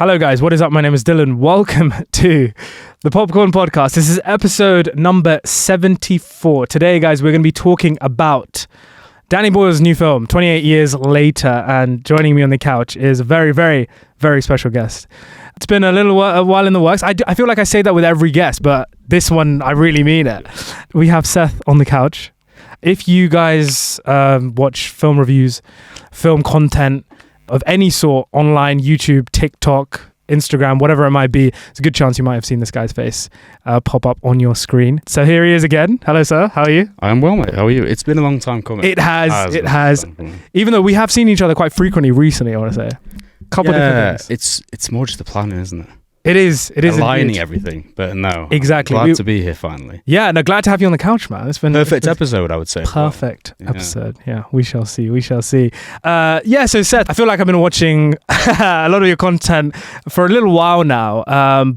Hello guys, what is up? My name is Dylan. Welcome to the Popcorn Podcast. This is episode number 74. Today, guys, we're going to be talking about Danny Boyle's new film, 28 Years Later, and joining me on the couch is a very, very, very special guest. It's been a while in the works. I feel like I say that with every guest, but this one, I really mean it. We have Seth on the couch. If you guys watch film reviews, film content of any sort, online, YouTube, TikTok, Instagram, whatever it might be, it's a good chance you might have seen this guy's face pop up on your screen. So here he is again. Hello, sir. How are you? I'm well, mate. How are you? It's been a long time coming. It has. Even though we have seen each other quite frequently recently, I want to say. Couple different things. It's more just the planning, isn't it? It is. Aligning everything, but no. Exactly. I'm glad to be here finally. Yeah, no, glad to have you on the couch, man. It's been perfect episode, I would say. Perfect episode. Yeah, we shall see. So Seth, I feel like I've been watching a lot of your content for a little while now.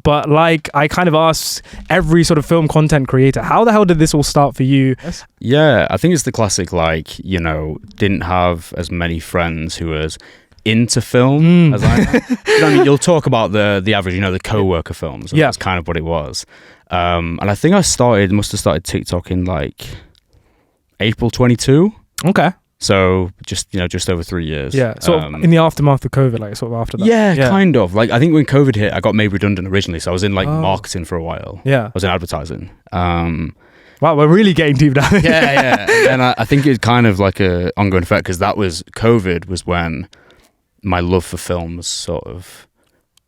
But like I kind of ask every sort of film content creator, how the hell did this all start for you? Yeah, I think it's the classic, didn't have as many friends who was into film as I am. You know what I mean? You'll talk about the average, the co-worker films. Yeah. That's kind of what it was. And I think I must have started TikTok in April 22. Okay. So just over 3 years. Yeah. So in the aftermath of COVID, sort of after that. Yeah, kind of. I think when COVID hit, I got made redundant originally. So I was in marketing for a while. Yeah. I was in advertising. Wow, we're really getting deep down. Yeah. And I think it's kind of like a ongoing effect because COVID was when my love for films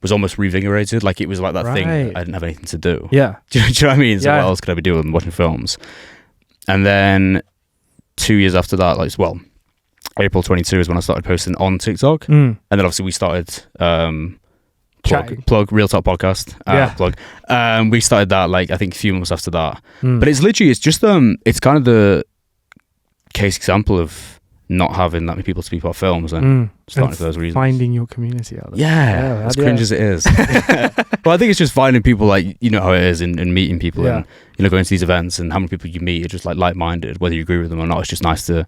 was almost reinvigorated. It was like that thing I didn't have anything to do. Yeah. Do you know what I mean? So what else could I be doing than watching films? And then 2 years after that, April 22 is when I started posting on TikTok. And then obviously we started plug Real Talk Podcast. Plug. We started that I think a few months after that. But it's just it's kind of the case example of not having that many people to speak about films and starting for those reasons. Finding your community out there. Yeah, as cringe as it is. But I think it's just finding people how it is and meeting people and going to these events and how many people you meet are just like-minded, whether you agree with them or not. It's just nice to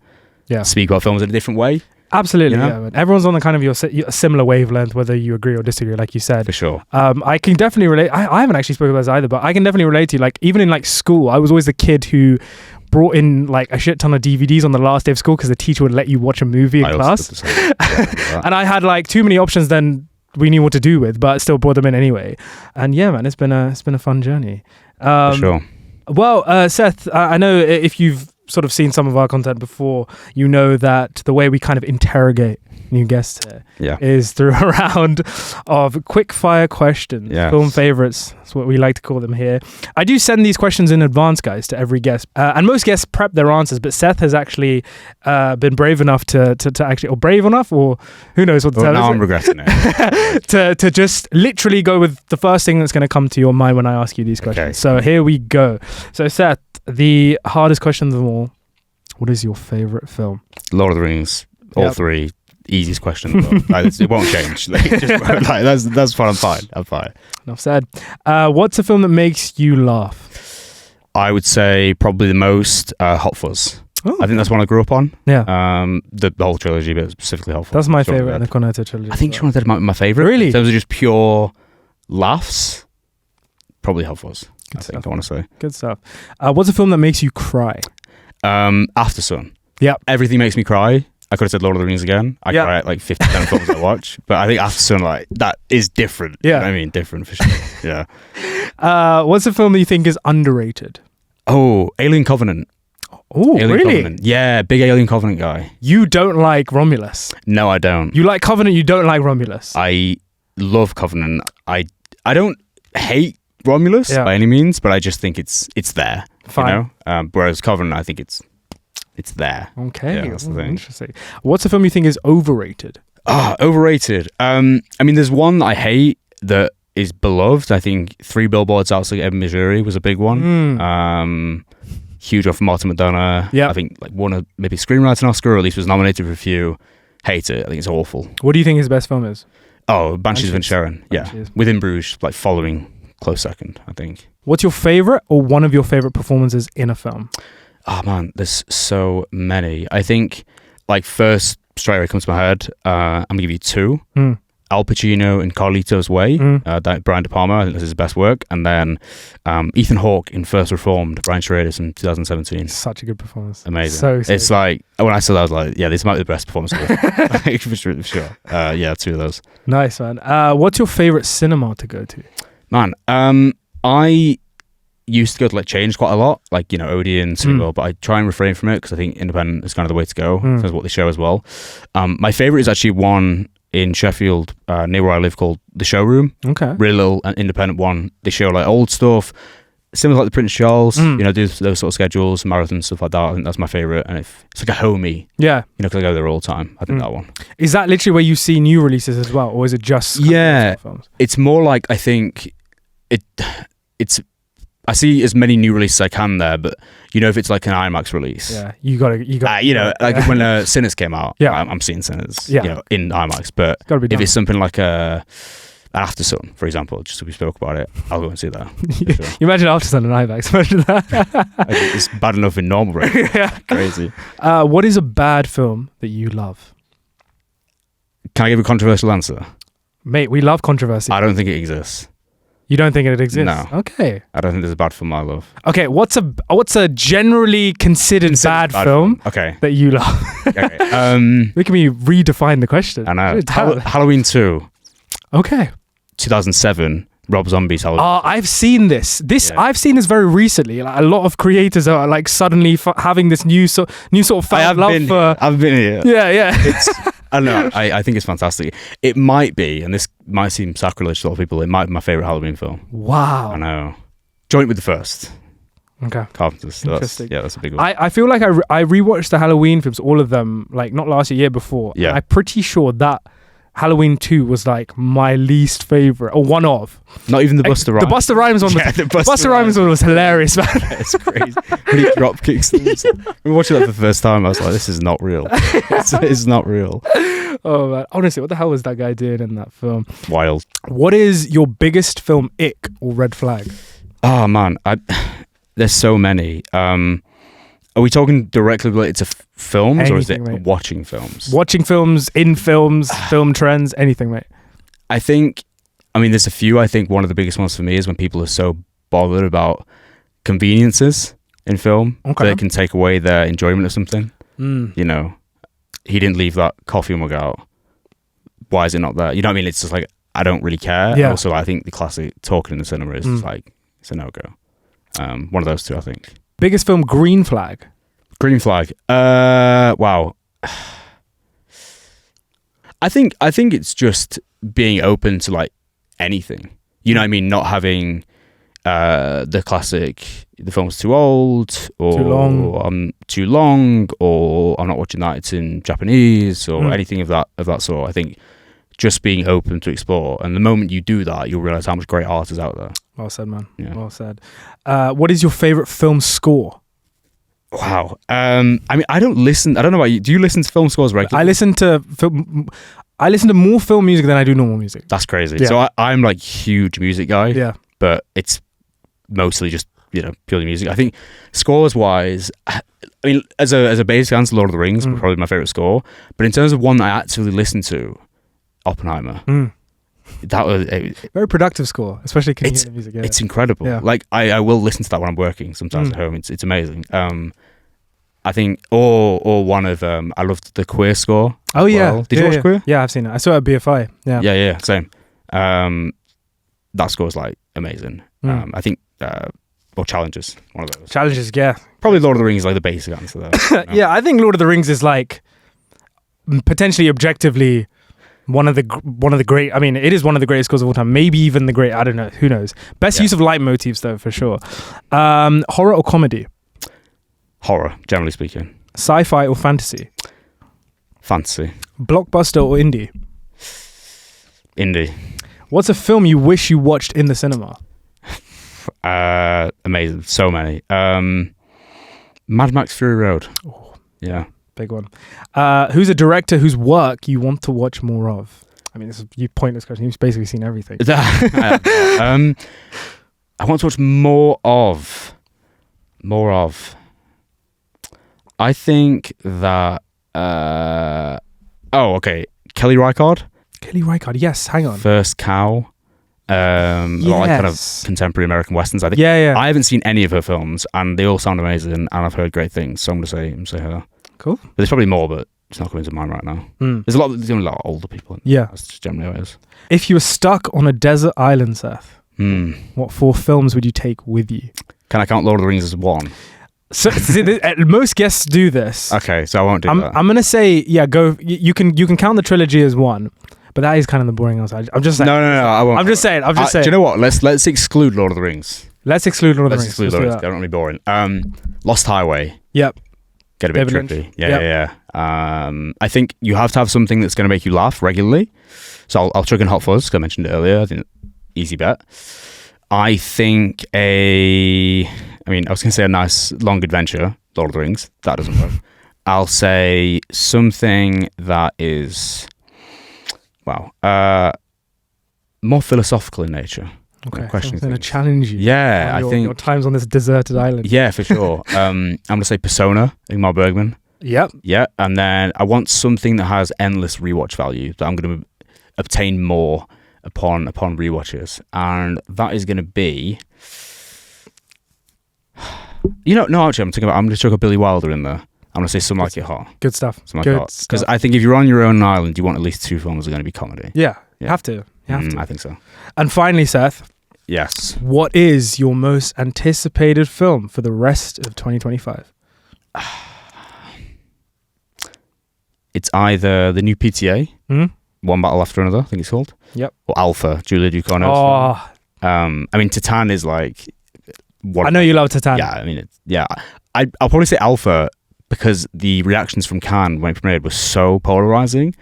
speak about films in a different way. Absolutely, yeah. Everyone's on a kind of your similar wavelength, whether you agree or disagree, like you said. For sure. I can definitely relate. I haven't actually spoken about this either, but I can definitely relate to you. Even in school, I was always the kid who brought in a shit ton of DVDs on the last day of school because the teacher would let you watch a movie in class. And I had too many options then we knew what to do with, but still brought them in anyway. And yeah, man, it's been a fun journey. For sure. Well, Seth, I know if you've sort of seen some of our content before, you know that the way we kind of interrogate new guests here is through a round of Quickfire Questions, film favorites. That's what we like to call them here. I do send these questions in advance, guys, to every guest. And most guests prep their answers, but Seth has actually been brave enough to actually, or brave enough, or who knows what to tell. Now I'm regretting it. to just literally go with the first thing that's going to come to your mind when I ask you these questions. Okay. So here we go. So Seth, the hardest question of them all, what is your favorite film? Lord of the Rings, all three. Easiest question, but it won't change. That's fine. I'm fine. Enough said. What's a film that makes you laugh? I would say probably the most Hot Fuzz. Oh. I think that's one I grew up on. Yeah. The whole trilogy, but specifically Hot Fuzz. That's my favorite in the Cornetto trilogy. I think Shaun of the Dead might be my favorite. Really? In terms of just pure laughs, probably Hot Fuzz. I want to say. Good stuff. What's a film that makes you cry? After Sun. Yeah. Everything makes me cry. I could have said Lord of the Rings again. I cry at 50% of films I watch. But I think After Sun, that is different. Yeah. You know what I mean? Different for sure. Yeah. What's a film that you think is underrated? Oh, Alien Covenant. Oh, really? Covenant. Yeah, big Alien Covenant guy. You don't like Romulus? No, I don't. You like Covenant, you don't like Romulus? I love Covenant. I don't hate Romulus by any means, but I just think it's there. Fine. Whereas Covenant, I think it's there. Okay. Yeah, that's the thing. Interesting. What's a film you think is overrated? Overrated. There's one that I hate that is beloved. I think 3 Billboards Outside Ebbing, Missouri was a big one. Huge one from Martin McDonagh. Yeah. I think won maybe screenwriting Oscar, or at least was nominated for a few. Hate it. I think it's awful. What do you think his best film is? Oh, Banshees of Inisherin. Yeah. Within Bruges, following close second, I think. What's your favorite or one of your favorite performances in a film? Oh man, there's so many. I think first straight away comes to my head. I'm gonna give you 2. Al Pacino in Carlito's Way, Brian De Palma. I think this is his best work. And then Ethan Hawke in First Reformed, Brian Schrader's in 2017. Such a good performance. Amazing. So it's like, when I saw that, I was like, yeah, this might be the best performance of all. For sure. Yeah, 2 of those. Nice, man. What's your favorite cinema to go to? Man, I used to go to like Change quite a lot, like, you know, Odeon, Cineworld, but I try and refrain from it because I think independent is kind of the way to go in terms of what they show as well. My favorite is actually one in Sheffield, near where I live, called The Showroom. Okay. Really little independent one. They show like old stuff, similar like the Prince Charles, you know, do those sort of schedules, marathons, stuff like that. I think that's my favorite. And it's like a homey, you know, because I go there all the time. I think that one. Is that literally where you see new releases as well, or is it just films? It's more like, I think it's I see as many new releases as I can there, but you know, if it's like an IMAX release, you got you know, like when Sinners came out, I'm seeing Sinners, you know, in IMAX. But if it's something like an After Sun, for example, just so we spoke about it, I'll go and see that. Sure. You imagine After Sun in IMAX? Imagine that. It's bad enough in normal, right? Yeah, crazy. What is a bad film that you love? Can I give a controversial answer? Mate, we love controversy. I don't think it exists. You don't think it exists? No. Okay. I don't think there's a bad film I love. Okay, what's a generally considered bad film okay. that you love? Okay. Look at me redefine the question. I know. Halloween 2. Okay. 2007. Rob Zombie's Halloween. I've seen this. I've seen this very recently. Like, a lot of creators are like suddenly having this new sort of fan love for. I've been here. Yeah. I don't know. I think it's fantastic. It might be, and this might seem sacrilege to a lot of people, it might be my favourite Halloween film. Wow. I know. Joint with the first. Okay. Carpenters. So Interesting. that's a big one. I feel like I rewatched the Halloween films, all of them, like not last year before. Yeah. I'm pretty sure that Halloween 2 was like my least favourite, or one of. Not even the Busta Rhymes. The Busta Rhymes one. Yeah, the Busta Rhymes one was hilarious, man. It's crazy. When he drop kicks. We watched that for the first time. I was like, this is not real. It's not real. Oh man, honestly, what the hell was that guy doing in that film? Wild. What is your biggest film ick or red flag? Oh man, there's so many. Are we talking directly related to films, anything, or is it watching films? Watching films, in films, film trends, anything, mate. I mean, there's a few. I think one of the biggest ones for me is when people are so bothered about conveniences in film that it can take away their enjoyment of something. You know, he didn't leave that coffee mug out. Why is it not there? You know what I mean? It's just like, I don't really care. Yeah. Also, I think the classic talking in the cinema is just like, it's a no-go. One of those two, I think. Biggest film, Green Flag. Green Flag. Wow. I think it's just being open to like anything. You know what I mean? Not having the classic, the film's too old, or too long, or I'm not watching that, it's in Japanese, or anything of that sort. I think just being open to explore, and the moment you do that, you'll realize how much great art is out there. Well said, man. Yeah. Well said. What is your favorite film score? Wow. I mean, I don't know about you. Do you listen to film scores regularly? I listen to more film music than I do normal music. That's crazy. Yeah. So I'm like huge music guy. Yeah. But it's mostly just, you know, purely music. I think scores wise, I mean, as a basic answer, Lord of the Rings was probably my favorite score. But in terms of one that I actively listened to, Oppenheimer. That was very productive score, especially can you hear the music. Yeah. It's incredible. Yeah. Like I will listen to that when I'm working sometimes at home. It's amazing. I think or one of I loved the Queer score. Oh yeah. Well. Did you watch Queer? Yeah, I've seen it. I saw it at BFI. Yeah. Yeah, same. That score is like amazing. I think or Challenges, one of those. Challenges, yeah. Probably Lord of the Rings is like the basic answer there. You know? Yeah, I think Lord of the Rings is like potentially objectively one of the great. I mean, it is one of the greatest scores of all time. Maybe even the great. I don't know. Who knows? Best use of leitmotifs though, for sure. Horror or comedy? Horror, generally speaking. Sci-fi or fantasy? Fantasy. Blockbuster or indie? Indie. What's a film you wish you watched in the cinema? Amazing. So many. Mad Max Fury Road. Oh, yeah. Big one. Who's a director whose work you want to watch more of? I mean, this is a pointless question. You've basically seen everything. I want to watch more of. I think that. Kelly Reichardt. Kelly Reichardt. Yes, hang on. First Cow. A lot like kind of contemporary American westerns. I think. Yeah. I haven't seen any of her films, and they all sound amazing, and I've heard great things. So I'm gonna say her. Cool. But there's probably more, but it's not coming to mind right now. There's a lot of older people. Yeah, that's just generally how it is. If you were stuck on a desert island, Seth, what 4 films would you take with you? Can I count Lord of the Rings as one? So most guests do this. Okay, so I won't do that. I'm gonna say go. You can count the trilogy as one. But that is kind of the boring answer. I'm just saying. No, I won't. I'm just saying. Do you know what? Let's exclude Lord of the Rings. Let's exclude Lord of the Rings. Exclude Lord of the Rings. They're not really boring. Lost Highway. Yep. Get a bit David trippy. Lynch. Yeah. I think you have to have something that's going to make you laugh regularly. So I'll chuck in Hot Fuzz, because I mentioned it earlier. I think easy bet. I think I was going to say a nice long adventure, Lord of the Rings. That doesn't work. I'll say something that is... more philosophical in nature. Okay, questioning going to challenge you. Yeah, I think your times on this deserted island. Yeah, for sure. I'm going to say Persona, Ingmar Bergman. Yep. Yeah, and then I want something that has endless rewatch value that I'm going to obtain more upon rewatches, and that is going to be. No, actually, I'm going to chuck a Billy Wilder in there. I'm going to say Some Like It Hot. Good stuff. Because I think if you're on your own island, you want at least 2 films that are going to be comedy. Yeah. You have to. I think so. And finally, Seth. Yes. What is your most anticipated film for the rest of 2025? It's either the new PTA, One Battle After Another, I think it's called. Yep. Or Alpha, Julia Ducournau's. Titan is like... I know you love Titan. Yeah, I'll probably say Alpha because the reactions from Cannes when it premiered were so polarizing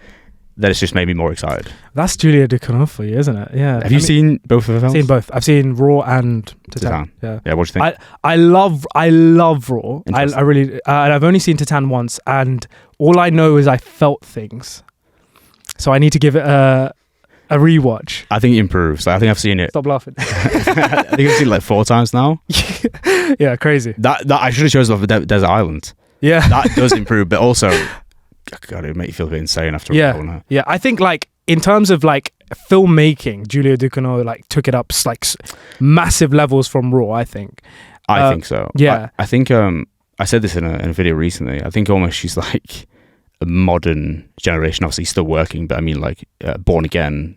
that it's just made me more excited. That's Julia Ducournau for you, isn't it? Yeah. Have you seen both of her films? I've seen both. I've seen Raw and Titan. Yeah. Yeah. What do you think? I love Raw. I really. I've only seen Titan once, and all I know is I felt things. So I need to give it a rewatch. I think it improves. I think I've seen it. Stop laughing. I think I've seen it like 4 times now. Yeah, crazy. That I should have chosen off the Desert Island. Yeah, that does improve, but also, God, it would make you feel a bit insane after. Yeah. I think like in terms of like filmmaking, Julia Ducournau took it up massive levels from Raw. I think. I think so. Yeah. I think I said this in a video recently. I think almost she's like a modern generation. Obviously, still working, but I mean like Born Again.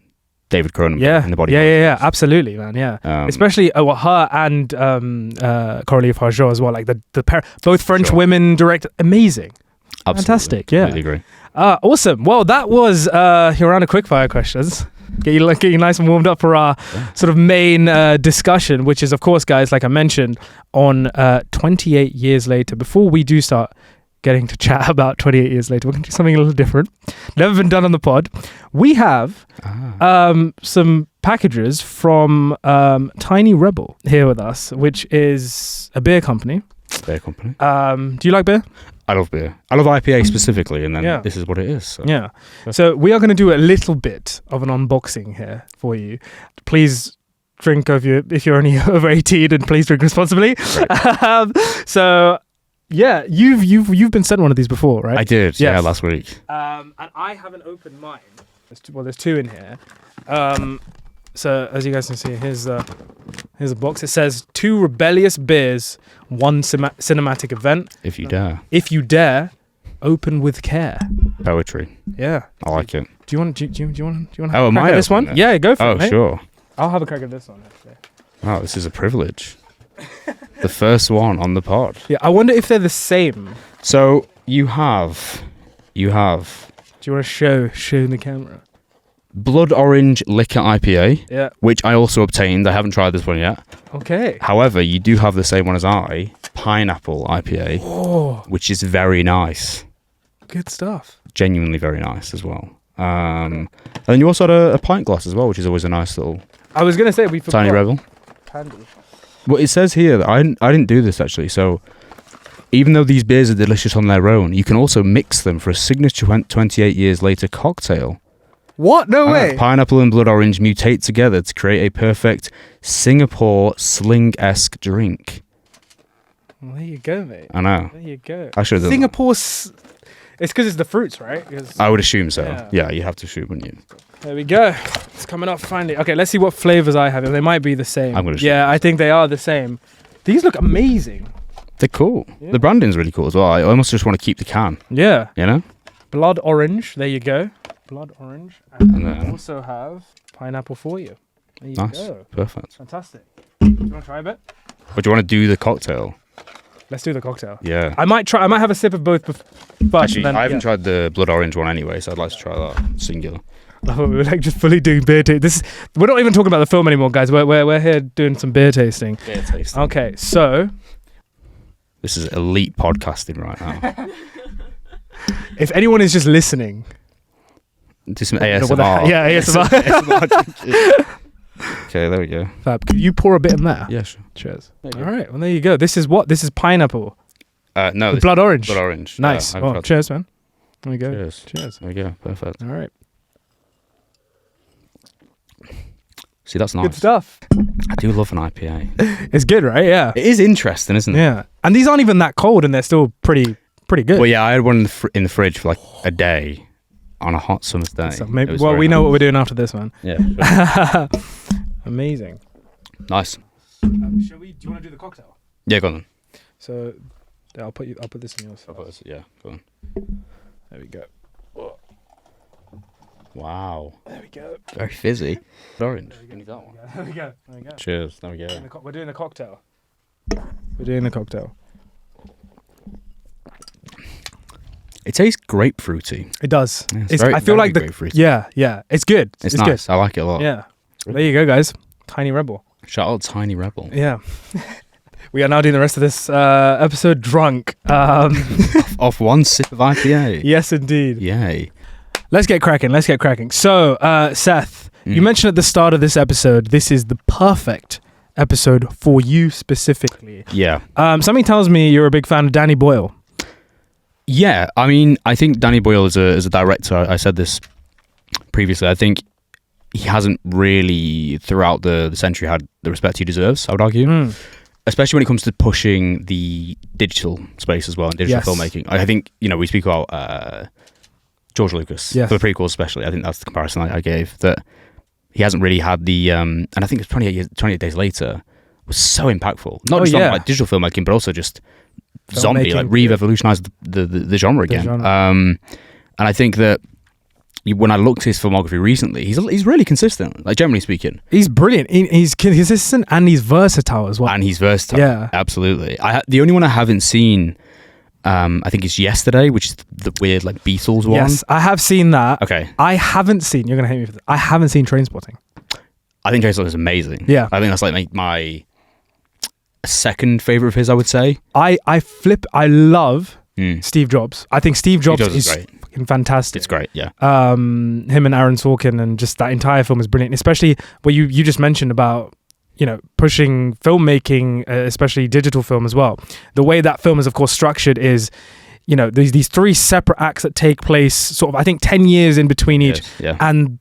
David Cronenberg in the body. Yeah, absolutely, man. Yeah, especially her and Coralie Fargeau as well. Like the pair, both French women direct, amazing, absolutely. Fantastic. Yeah, completely agree. Awesome. Well, that was your round of quickfire questions. Get you nice and warmed up for our sort of main discussion, which is, of course, guys, like I mentioned, on 28 Years Later. Before we do start getting to chat about 28 Years Later, we're going to do something a little different. Never been done on the pod. We have some packages from Tiny Rebel here with us, which is a beer company. Do you like beer? I love beer. I love IPA specifically, and then this is what it is. So. Yeah. So we are going to do a little bit of an unboxing here for you. Please drink if you're only over 18, and please drink responsibly. Yeah, you've been sent one of these before, right? I did, yes. Last week. And I haven't opened mine. There's 2 in here. So as you guys can see, here's a box. It says 2 rebellious beers, 1 cinematic event. If you dare. If you dare, open with care. Poetry. Yeah. I like it. Do you want to have a crack at this one? Yeah, go for it. Oh, sure. I'll have a crack at this one actually. Wow, this is a privilege. The first one on the pod. Yeah, I wonder if they're the same. So you have. Do you want to show the camera? Blood Orange Liquor IPA. Yeah. Which I also obtained. I haven't tried this one yet. Okay. However, you do have the same one as I, Pineapple IPA, which is very nice. Good stuff. Genuinely very nice as well. And then you also had a pint glass as well, which is always a nice little. I was gonna say we forgot. Tiny Rebel. Handy. Well, it says here that I didn't do this actually. So, even though these beers are delicious on their own, you can also mix them for a signature 28 Years Later cocktail. What? No way. Pineapple and blood orange mutate together to create a perfect Singapore sling-esque drink. Well, there you go, mate. I know. There you go. I should have done Singapore. It's because it's the fruits, right? I would assume so. Yeah, you have to assume, wouldn't you? There we go. It's coming up finally. Okay, let's see what flavors I have. They might be the same. I'm gonna yeah, I think they are the same. These look amazing. They're cool. Yeah. The branding's really cool as well. I almost just want to keep the can. Yeah. You know? Blood orange. There you go. Blood orange. And then also have pineapple for you. There you go. Perfect. Fantastic. Do you want to try a bit? Or do you want to do the cocktail? Let's do the cocktail. Yeah. I might have a sip of both first. Actually, I haven't tried the blood orange one anyway, so I'd like to try that singular. We're like just fully doing beer tasting. We're not even talking about the film anymore, guys. We're here doing some beer tasting. Beer tasting. Okay, so this is elite podcasting right now. If anyone is just listening, do some ASMR. ASMR. Okay, there we go. Fab. Could you pour a bit in there? Yeah, sure. Cheers. All right. Well, there you go. This is what? This is pineapple. No, blood orange. Blood orange. Nice. Cheers, man. There we go. Cheers. There we go. Perfect. All right. See, that's nice. Good stuff. I do love an IPA. It's good, right? Yeah. It is interesting, isn't it? Yeah. And these aren't even that cold, and they're still pretty good. Well, yeah, I had one in the fridge for like a day on a hot summer's day. So maybe, well, we know what we're doing after this one. Yeah. Sure. Amazing. Nice. Do you want to do the cocktail? Yeah, go on then. So, I'll put this in yours. Yeah, go on. There we go. Wow. There we go. Very fizzy. Orange. Give me that one. There we go. Cheers. There we go. We're doing the cocktail. It tastes grapefruity. It does. Yeah, I feel like grapefruity. Yeah. It's good. It's nice. Good. I like it a lot. Yeah. There you go, guys. Tiny Rebel. Shout out Tiny Rebel. Yeah. We are now doing the rest of this episode drunk. Off one sip of IPA. Yes, indeed. Yay. Let's get cracking. So, Seth, you mentioned at the start of this episode, this is the perfect episode for you specifically. Yeah. Something tells me you're a big fan of Danny Boyle. Yeah, I mean, I think Danny Boyle as a director, I said this previously, I think he hasn't really, throughout the century, had the respect he deserves, I would argue. Especially when it comes to pushing the digital space as well, and digital filmmaking. I think, we speak about George Lucas, for the prequels especially. I think that's the comparison I gave, that he hasn't really had the, and I think it's 28 Days Later was so impactful. Not just on like digital filmmaking, but also just zombie, like re-revolutionized the genre again. And I think that when I looked at his filmography recently, he's really consistent, like generally speaking. He's brilliant. He's consistent and he's versatile as well. Yeah, absolutely. The only one I haven't seen, I think it's Yesterday, which is the weird like Beatles one. Yes, I have seen that. Okay. I haven't seen, you're going to hate me for this, I haven't seen Trainspotting. I think Trainspotting is amazing. Yeah. I think that's like my second favorite of his, I would say. I love Steve Jobs. I think Steve Jobs is great. Fucking fantastic. It's great, yeah. Him and Aaron Sorkin, and just that entire film is brilliant, especially what you just mentioned about, pushing filmmaking, especially digital film as well. The way that film is, of course, structured is, these three separate acts that take place sort of, I think, 10 years in between each. Yes, yeah. And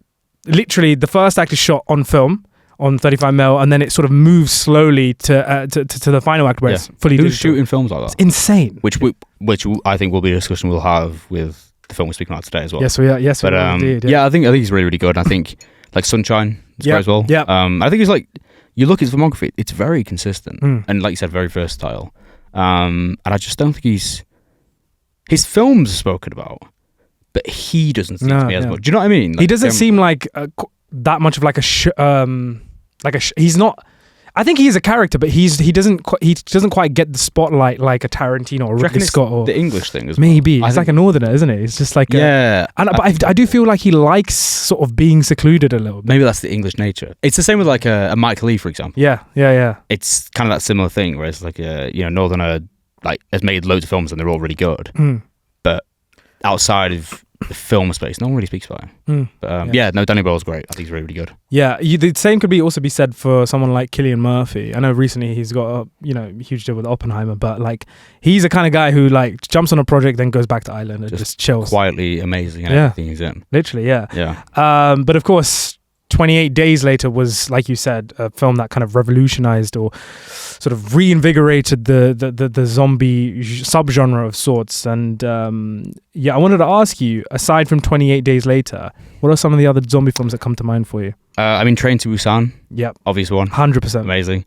literally the first act is shot on film, on 35mm, and then it sort of moves slowly to the final act where it's fully digital. Who's shooting films like that? It's insane. Which I think will be a discussion we'll have with the film we're speaking about today as well. Yes, we are. Yes, but, we are indeed. Yeah, I think he's really, really good. I think like Sunshine is great as well. Yeah. I think it's like, you look at his filmography, it's very consistent and, like you said, very versatile. And I just don't think his films are spoken about, but he doesn't seem to be as much. Do you know what I mean? Like, he doesn't seem like that much of like he's not. I think he is a character, but he doesn't quite get the spotlight like a Tarantino or Ridley Scott or the English thing as well. Maybe he's like a northerner, isn't he? It's just like but I do feel like he likes sort of being secluded a little bit. Maybe that's the English nature. It's the same with like a Mike Leigh, for example. Yeah. It's kind of that similar thing where it's like northerner like has made loads of films and they're all really good, but outside of the film space, no one really speaks about him. But Danny Boyle's great. I think he's really, really good. Yeah, the same could also be said for someone like Cillian Murphy. I know recently he's got a huge deal with Oppenheimer, but like he's the kind of guy who like jumps on a project, then goes back to Ireland and just chills. Quietly amazing in everything he's in. Literally, yeah. Yeah. But of course, 28 Days Later was, like you said, a film that kind of revolutionized or sort of reinvigorated the zombie subgenre of sorts. And I wanted to ask you, aside from 28 Days Later, what are some of the other zombie films that come to mind for you? Train to Busan. Yep. Obvious one. 100%. Amazing.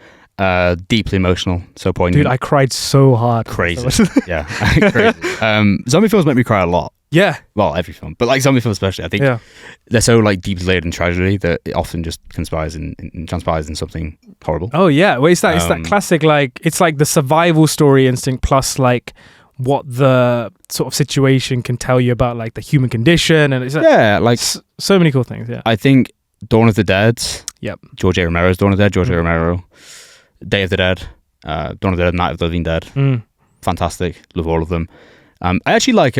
Deeply emotional, so poignant. Dude, I cried so hard. Crazy. Yeah. Crazy. Zombie films make me cry a lot. Yeah. Well, every film, but like zombie films especially, I think they're so like deeply layered in tragedy that it often just transpires in something horrible. Oh yeah, well it's that classic, like it's like the survival story instinct plus like what the sort of situation can tell you about like the human condition, and it's like so many cool things. Yeah, I think Dawn of the Dead. Yep. George A. Romero's Dawn of the Dead. George A. Romero. Day of the Dead. Dawn of the Dead. Night of the Living Dead. Fantastic. Love all of them. I actually like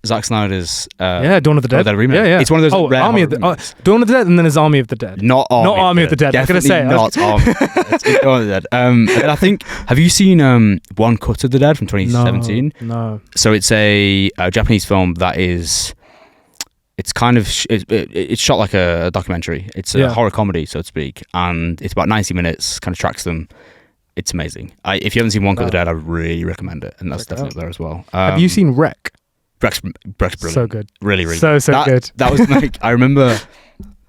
Zack Snyder's Dawn of the Dead remake. Yeah. It's one of those rare Army of the Dawn of the Dead, and then there's Army of the Dead. Not Army of the Dead. I was gonna say not Army. It's Dawn of the Dead. And I think, have you seen One Cut of the Dead from 2017? No. So it's a Japanese film that is. It's kind of it's shot like a documentary. It's a horror comedy, so to speak, and it's about 90 minutes. Kind of tracks them. It's amazing. If you haven't seen One Cut of the Dead, I really recommend it, and that's definitely there as well. Have you seen Wreck? Wreck's brilliant. So good. Really, really so good. That was like, I remember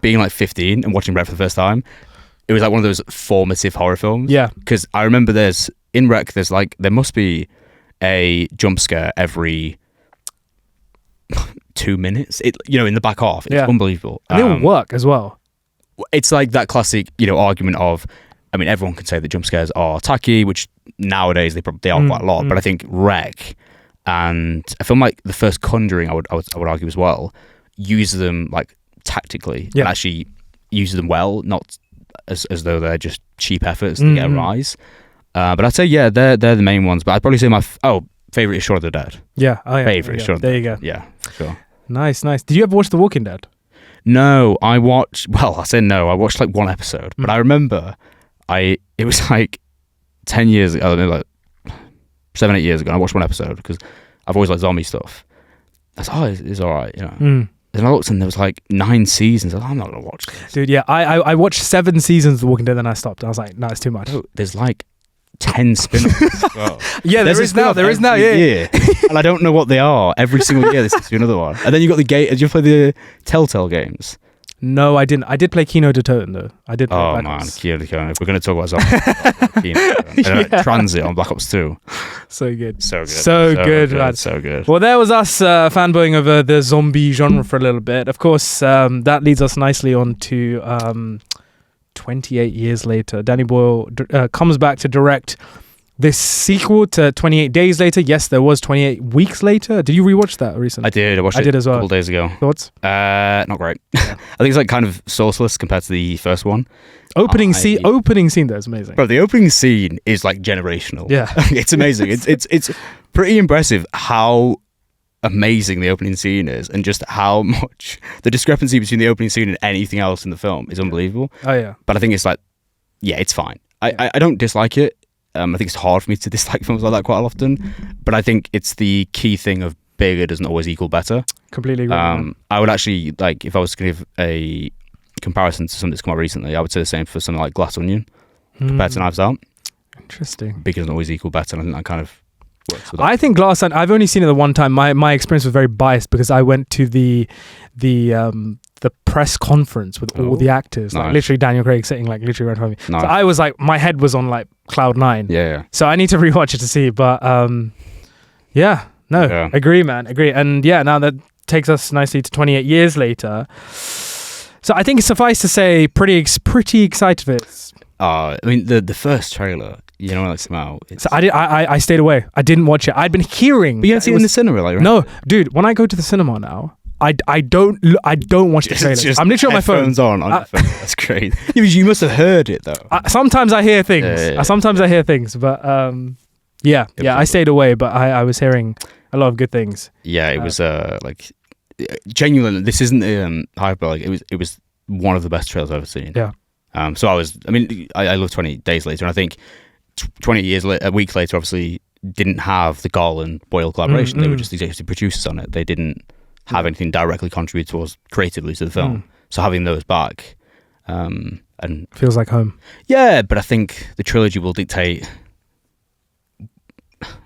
being like 15 and watching Wreck for the first time. It was like one of those formative horror films. Yeah. Because I remember in Wreck, there must be a jump scare every 2 minutes. In the back half. It's unbelievable. And they all work as well. It's like that classic, argument of, I mean, everyone can say that jump scares are tacky, which nowadays they are quite a lot. But I think Wreck and a film like the first Conjuring, I would argue as well, uses them like tactically and actually uses them well, not as though they're just cheap efforts to get a rise. But I'd say they're the main ones. But I'd probably say my favorite is Shaun of the Dead. Yeah, favorite is Shaun of the Dead. There you go. Yeah, for sure. Nice. Did you ever watch The Walking Dead? No, I watched like one episode, but I remember it was like 10 years ago, maybe like 7-8 years ago, and I watched one episode because I've always liked zombie stuff. I was like, it's all right, And I looked and there was like 9 seasons. I was like, I'm not going to watch this. Dude, yeah, I watched 7 seasons of The Walking Dead, then I stopped. I was like, no, it's too much. There's like 10 spin-offs as well. Yeah, there is now. Yeah. And I don't know what they are. Every single year, there's to another one. And then you got did you play the Telltale games? No, I didn't. I did play Kino de Toten though. I did play Black Ops. Kino de Toten. If we're going to talk about zombies, Transit on Black Ops 2. So good. So good, lad. So good. Well, there was us fanboying over the zombie genre for a little bit. Of course, that leads us nicely on to 28 Years Later. Danny Boyle comes back to direct this sequel to 28 Days Later. Yes, there was 28 Weeks Later. Did you rewatch that recently? I did. I watched it as well. A couple days ago. Thoughts? Not great. I think it's like kind of sourceless compared to the first one. Opening scene though is amazing. Bro, the opening scene is like generational. Yeah. It's amazing. It's pretty impressive how amazing the opening scene is, and just how much the discrepancy between the opening scene and anything else in the film is unbelievable. Oh yeah. But I think it's like, it's fine. I don't dislike it. I think it's hard for me to dislike films like that quite often, but I think it's the key thing of bigger doesn't always equal better. Completely agree. I would actually, like, if I was to give a comparison to something that's come out recently, I would say the same for something like Glass Onion compared to Knives Out. Interesting. Bigger doesn't always equal better, and I think that kind of works with that. I think Glass Onion, I've only seen it the one time. My experience was very biased because I went to the press conference with all the actors, like literally Daniel Craig sitting like literally right in front of me. Nice. So I was like, my head was on like cloud 9. Yeah. So I need to rewatch it to see, but agree, man, agree. And now that takes us nicely to 28 Years Later. So I think it's suffice to say, pretty excited for it. I mean, the first trailer, when it came out. So I stayed away. I didn't watch it. I'd been hearing. But you haven't seen it in the cinema, like, right? No, dude. When I go to the cinema now, I don't watch the trailers. I'm literally on my phone. On your phone. That's great. You must have heard it though. Sometimes I hear things. Sometimes I hear things, but I stayed away. But I was hearing a lot of good things. Yeah, it was like genuinely. This isn't hyperbolic. It was one of the best trailers I've ever seen. Yeah. So I love 20 Days Later, and I think 20 years later, a week later, obviously didn't have the Garland Boyle collaboration. They were just executive producers on it. They didn't have anything directly contribute towards creatively to the film. So having those back And feels like home. Yeah, but I think the trilogy will dictate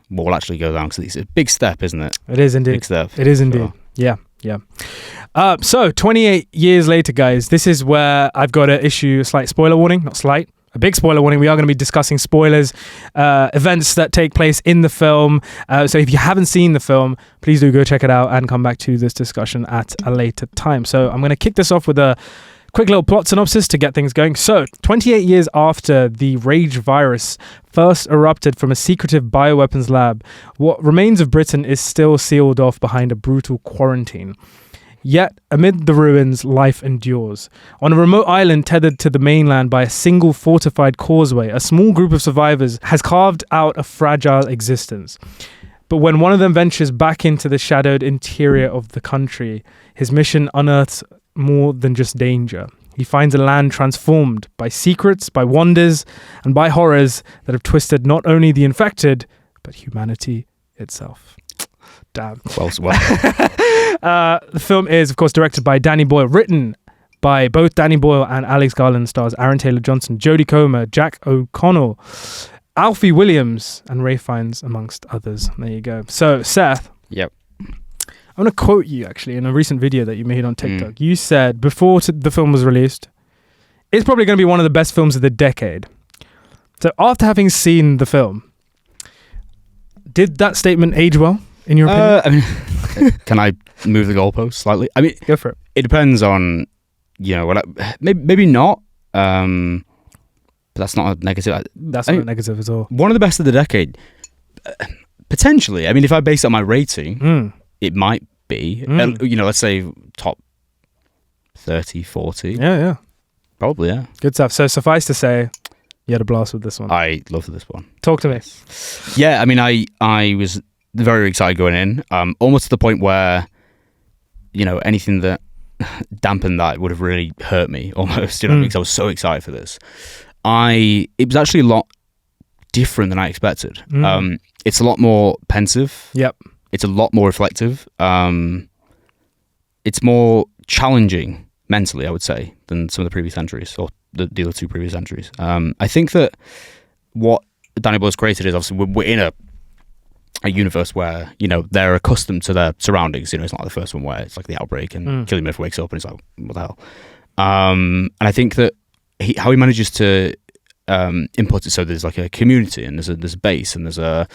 what will actually go down, because it's a big step, isn't it? It is indeed. Big step. It is indeed. Yeah. So 28 years later, guys, this is where I've got to issue a slight spoiler warning. Not slight, a big spoiler warning. We are going to be discussing spoilers, events that take place in the film. So if you haven't seen the film, please do go check it out and come back to this discussion at a later time. So I'm going to kick this off with a quick little plot synopsis to get things going. So, 28 years after the Rage virus first erupted from a secretive bioweapons lab, what remains of Britain is still sealed off behind a brutal quarantine. Yet, amid the ruins, life endures. On a remote island tethered to the mainland by a single fortified causeway, a small group of survivors has carved out a fragile existence. But when one of them ventures back into the shadowed interior of the country, his mission unearths more than just danger. He finds a land transformed by secrets, by wonders, and by horrors that have twisted not only the infected, but humanity itself. Damn. Well. The film is, of course, directed by Danny Boyle, written by both Danny Boyle and Alex Garland, stars Aaron Taylor-Johnson, Jodie Comer, Jack O'Connell, Alfie Williams, and Ray Fiennes, amongst others. There you go. So, Seth. Yep. I'm going to quote you, actually, in a recent video that you made on TikTok. You said, before the film was released, it's probably going to be one of the best films of the decade. So after having seen the film, did that statement age well, in your opinion? I mean, can I move the goalpost slightly? I mean, go for it. It depends on, maybe not. But that's not a negative. That's not a negative at all. One of the best of the decade. Potentially. I mean, if I base it on my rating... It might be, let's say top 30, 40. Yeah. Probably, yeah. Good stuff. So suffice to say, you had a blast with this one. I loved this one. Talk to me. Yeah, I mean, I was very excited going in, almost to the point where, anything that dampened that would have really hurt me almost, because I was so excited for this. It was actually a lot different than I expected. It's a lot more pensive. Yep. It's a lot more reflective. It's more challenging mentally, I would say, than some of the previous entries, or the other two previous entries. I think that what Danny Boyle's created is, obviously, we're in a universe where, they're accustomed to their surroundings. It's not like the first one where it's like the outbreak and Cillian Murphy wakes up and it's like, what the hell? And I think that how he manages to input it so there's like a community and there's a base and there's a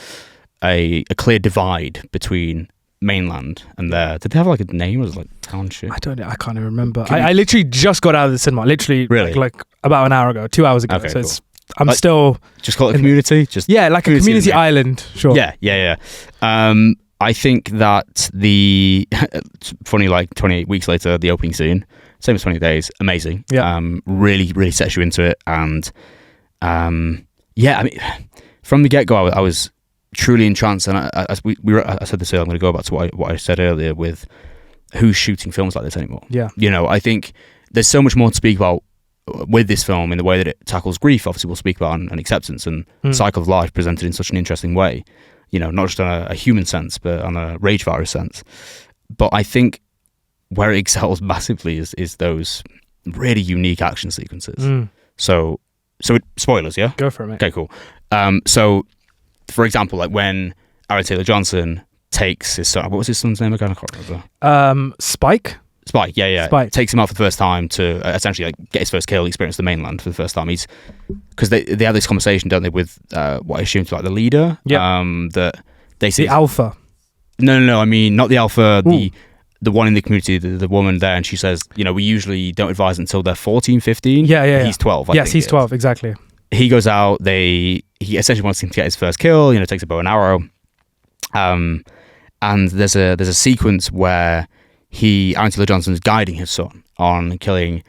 clear divide between mainland and there. Did they have like a name? Or was it like township? I can't even remember. I literally just got out of the cinema. Literally, really? like about an hour ago, 2 hours ago. Okay, so cool. I'm still just call it a community. Like a community island. Sure. Yeah. I think that it's funny, like 28 weeks later, the opening scene, same as 20 Days, amazing. Yeah. Really sets you into it, and I mean, from the get-go, I was truly entranced, and I said this earlier, I'm going to go back to what I said earlier with who's shooting films like this anymore. Yeah. I think there's so much more to speak about with this film in the way that it tackles grief. Obviously, we'll speak about and acceptance and cycle of life presented in such an interesting way. Not just on a human sense, but on a rage virus sense. But I think where it excels massively is those really unique action sequences. So spoilers, yeah? Go for it, mate. Okay, cool. So, for example, like when Aaron Taylor-Johnson takes his son, what was his son's name again? I can't remember. Spike, yeah. Spike. Takes him out for the first time to essentially get his first kill, experience the mainland for the first time. Because they have this conversation, don't they, with what I assume to like the leader. Yeah. That they see the alpha. No. I mean, not the alpha. The one in the community, the woman there, and she says, we usually don't advise until they're 14, 15. Yeah. He's 12. Yes, he's 12. Exactly. He goes out. He essentially wants him to get his first kill. Takes a bow and arrow. And there's a sequence where Aaron Taylor-Johnson is guiding his son on killing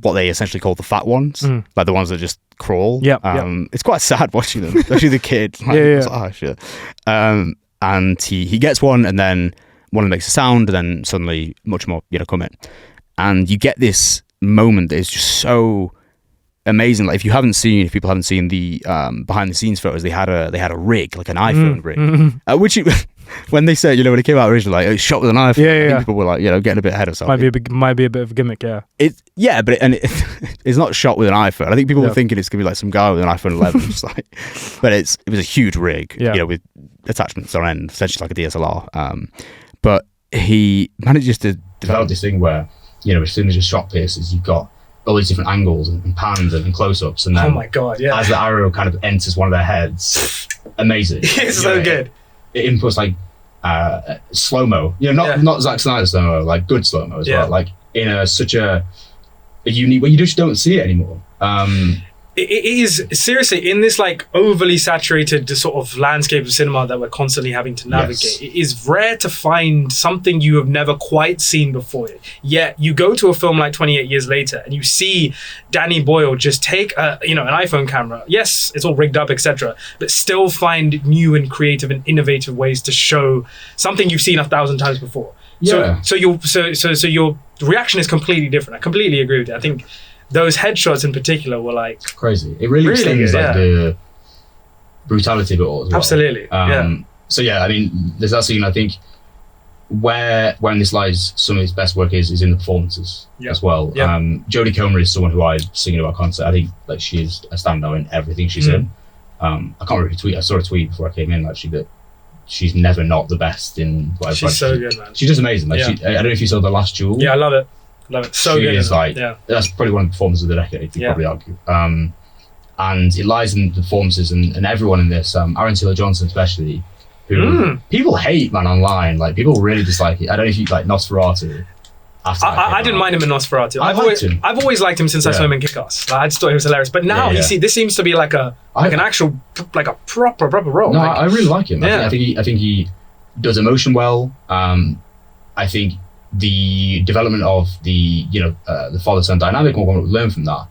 what they essentially call the fat ones, like the ones that just crawl. Yeah. It's quite sad watching them, especially the kid. Like, oh shit. And he gets one, and then one of them makes a sound, and then suddenly much more come in, and you get this moment that is just so amazing. Like if people haven't seen the behind the scenes photos, they had a rig, like an iPhone rig, which when they said, when it came out originally, like it's shot with an iPhone. I think people were like, getting a bit ahead of themselves. Might be a bit of a gimmick, yeah. It's not shot with an iPhone. I think people were thinking it's gonna be like some guy with an iPhone 11, just like, but it was a huge rig, with attachments on end, essentially like a DSLR. But he manages to develop this thing where, as soon as your shot pierces, you've got all these different angles and pans and close-ups, and then oh my god, yeah, as the arrow kind of enters one of their heads, amazing. It's so good. It inputs like slow-mo, not Zack Snyder slow-mo, like good slow-mo as well, like in such a unique way. You just don't see it anymore. It is seriously in this like overly saturated sort of landscape of cinema that we're constantly having to navigate. Yes. It is rare to find something you have never quite seen before. Yet you go to a film like 28 Years Later and you see Danny Boyle just take an iPhone camera. Yes, it's all rigged up, etc., but still find new and creative and innovative ways to show something you've seen 1,000 times before. Yeah. So your reaction is completely different. I completely agree with it. I think those headshots in particular were like crazy. It really extends good, the brutality of it all as well. Absolutely. So I mean, there's that scene, I think, wherein this lies some of his best work is in the performances as well. Yeah. Jodie Comer is someone who I've seen at our concert. I think like she is a standout in everything she's in. I can't remember her tweet. I saw a tweet before I came in actually that she's never not the best in whatever. She's so good, man. She's just amazing. Like I don't know if you saw The Last Duel. Yeah, I love it. So she good. Is like, that's probably one of the performances of the decade, you'd probably argue. And it lies in the performances and everyone in this, Aaron Taylor Johnson especially, who people hate, man, online. Like people really dislike it. I don't know if you like Nosferatu. I didn't mind him in Nosferatu. I've always liked him since I saw him in Kick-Ass. Like, I just thought he was hilarious. But now this seems to be like an actual, like a proper role. No, I really like him. I think he does emotion well. I think the development of the father-son dynamic, and what we learn from that.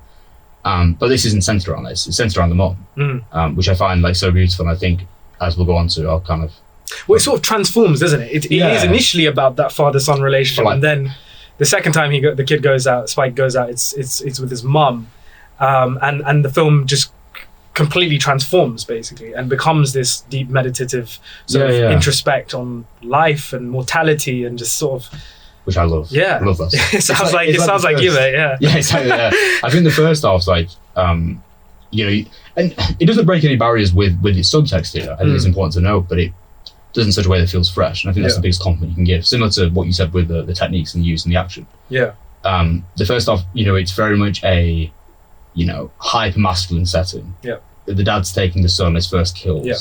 But this isn't centered around this. It's centered around the mom, which I find like so beautiful. And I think as we'll go on to, I'll kind of. Well, it sort of transforms, doesn't it? It is initially about that father-son relationship, and then the second time the kid goes out, Spike goes out, it's with his mum, and the film just completely transforms basically and becomes this deep meditative sort of introspect on life and mortality and just sort of. Which I love. Yeah. I love that. It sounds like you, mate. Yeah. Yeah, exactly. Yeah. I think the first half's like, and it doesn't break any barriers with its subtext here. I think it's important to note, but it does in such a way that feels fresh. And I think that's the biggest compliment you can give. Similar to what you said with the techniques and the use and the action. Yeah. The first half, it's very much a, hyper masculine setting. Yeah. The dad's taking the son, his first kills. Yeah.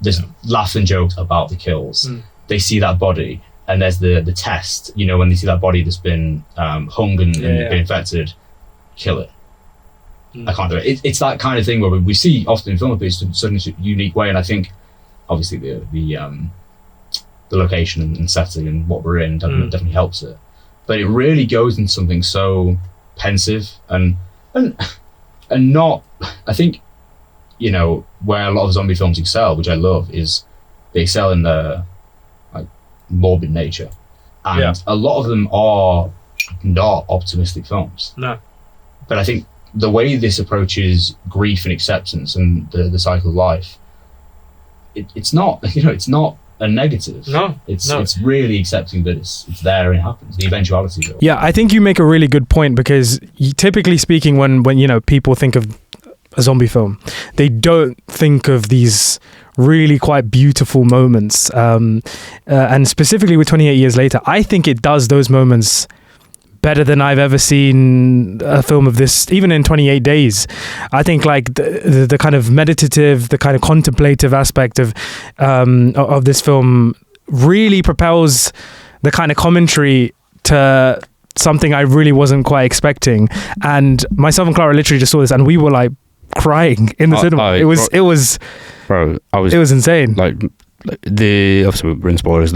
There's laughing jokes about the kills. They see that body. And there's the test, when they see that body that's been hung and been infected, kill it. I can't do it. It's that kind of thing where we see often in film, but it's in such a unique way. And I think, obviously, the location and setting and what we're in definitely helps it. But it really goes into something so pensive and not. I think, where a lot of zombie films excel, which I love, is they excel in the morbid nature, and a lot of them are not optimistic films. No, but I think the way this approaches grief and acceptance and the cycle of life, it's not it's not a negative. No, it's really accepting that it's there and it happens, the eventuality of it. Yeah, I think you make a really good point, because typically speaking, when people think of a zombie film, they don't think of these really quite beautiful moments, and specifically with 28 Years Later, I think it does those moments better than I've ever seen a film of this, even in 28 Days. I think like the kind of meditative, the kind of contemplative aspect of this film really propels the kind of commentary to something I really wasn't quite expecting. And myself and Clara literally just saw this and we were like crying in the cinema. It was insane. Like obviously we're in spoilers.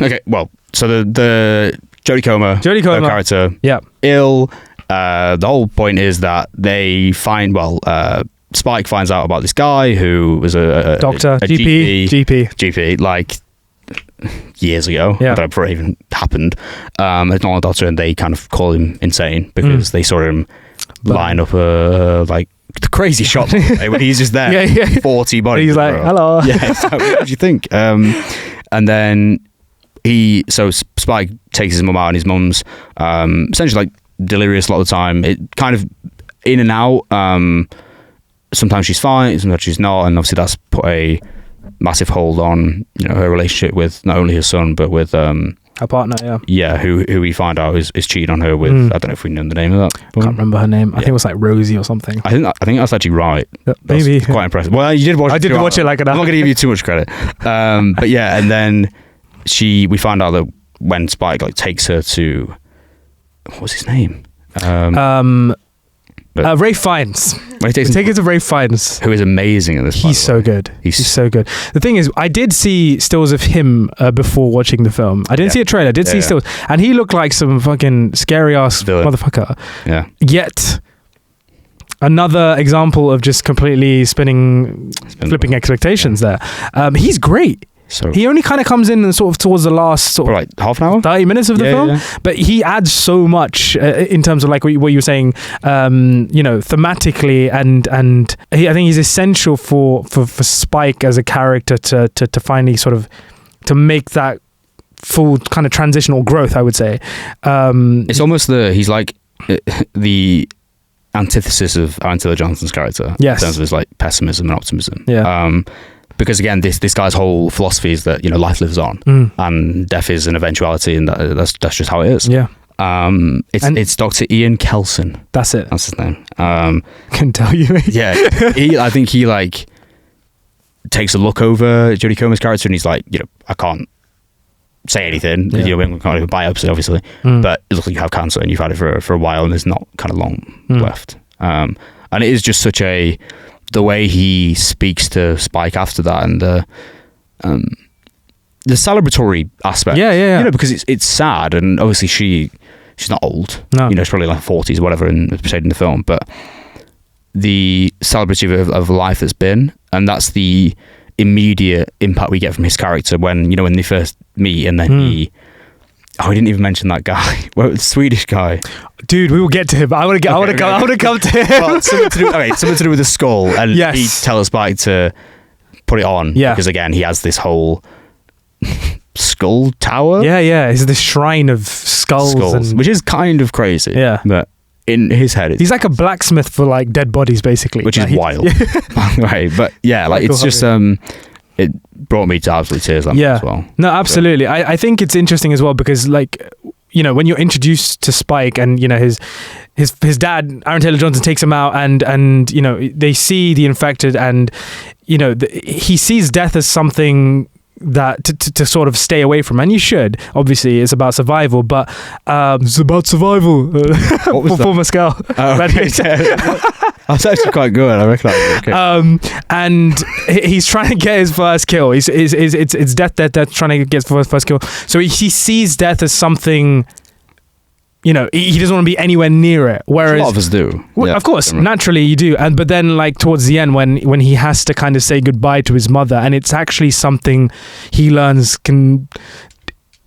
Okay, well, so the Jodie Comer character, ill. The whole point is that they find Spike finds out about this guy who was a doctor, a GP, like years ago, before it even happened. It's not a doctor, and they kind of call him insane because they saw him line up a like the crazy shot when he's just there, 40 bodies. He's like, hello. Yeah, so what do you think? And then Spike takes his mum out, and his mum's essentially like delirious a lot of the time. It kind of in and out. Sometimes she's fine, sometimes she's not, and obviously that's put a massive hold on her relationship with not only her son but with her partner. Who we find out is cheating on her with I don't know if we know the name of that. I can't remember her name. I think it was like Rosie or something. I think that's actually right. Maybe that's quite impressive. Well, you did watch. I did watch it like an hour. I'm not going to give you too much credit. But yeah, and then we find out that when Spike like takes her to what's his name? Ray Fiennes. Take it to Ray Fiennes, who is amazing in this. He's so good. He's so good. The thing is, I did see stills of him before watching the film. I didn't see a trailer. I did see stills, and he looked like some fucking scary ass motherfucker. Yeah. Yet another example of just completely flipping expectations there. He's great. So he only kind of comes in and sort of towards the last sort of like half an hour, 30 minutes of the film, but he adds so much in terms of like what you were saying, thematically, and I think he's essential for Spike as a character to finally sort of to make that full kind of transitional growth, I would say. It's almost he's like the antithesis of Aaron Taylor Johnson's character in terms of his like pessimism and optimism. Because again, this guy's whole philosophy is that life lives on, and death is an eventuality, and that's just how it is. Yeah. It's Dr. Ian Kelson. That's it. That's his name. Can tell you. Yeah. I think he like takes a look over Jodie Comer's character, and he's like, I can't say anything. We can't even biopsy, obviously, but it looks like you have cancer and you've had it for a while, and there's not kind of long left. And it is just such the way he speaks to Spike after that, and the celebratory aspect. Because it's sad, and obviously she's not old. No. She's probably like 40s or whatever, and portrayed in the film. But the celebratory of life that's been, and that's the immediate impact we get from his character when they first meet, and then he didn't even mention that guy. Well, the Swedish guy. Dude, we will get to him. I want to come to him. Well, something to do with the skull, and he tells Spike to put it on. Yeah. Because again, he has this whole skull tower. Yeah. It's this shrine of skulls. Which is kind of crazy. Yeah. But in his head, he's like a blacksmith for like dead bodies, basically. Which is wild. Right. But yeah, like it's just it brought me to absolute tears as well. No, absolutely. I think it's interesting as well because like when you're introduced to Spike, and his dad Aaron Taylor Johnson takes him out, and they see the infected, and he sees death as something that to sort of stay away from, and you should. Obviously it's about survival, but it's about survival. What was for Mescal. That's actually quite good. I recognise it. Okay. And he's trying to get his first kill. It's death trying to get his first kill. So he sees death as something, he doesn't want to be anywhere near it. Whereas a lot of us do. Of course, naturally you do. But then like towards the end when he has to kind of say goodbye to his mother, and it's actually something he learns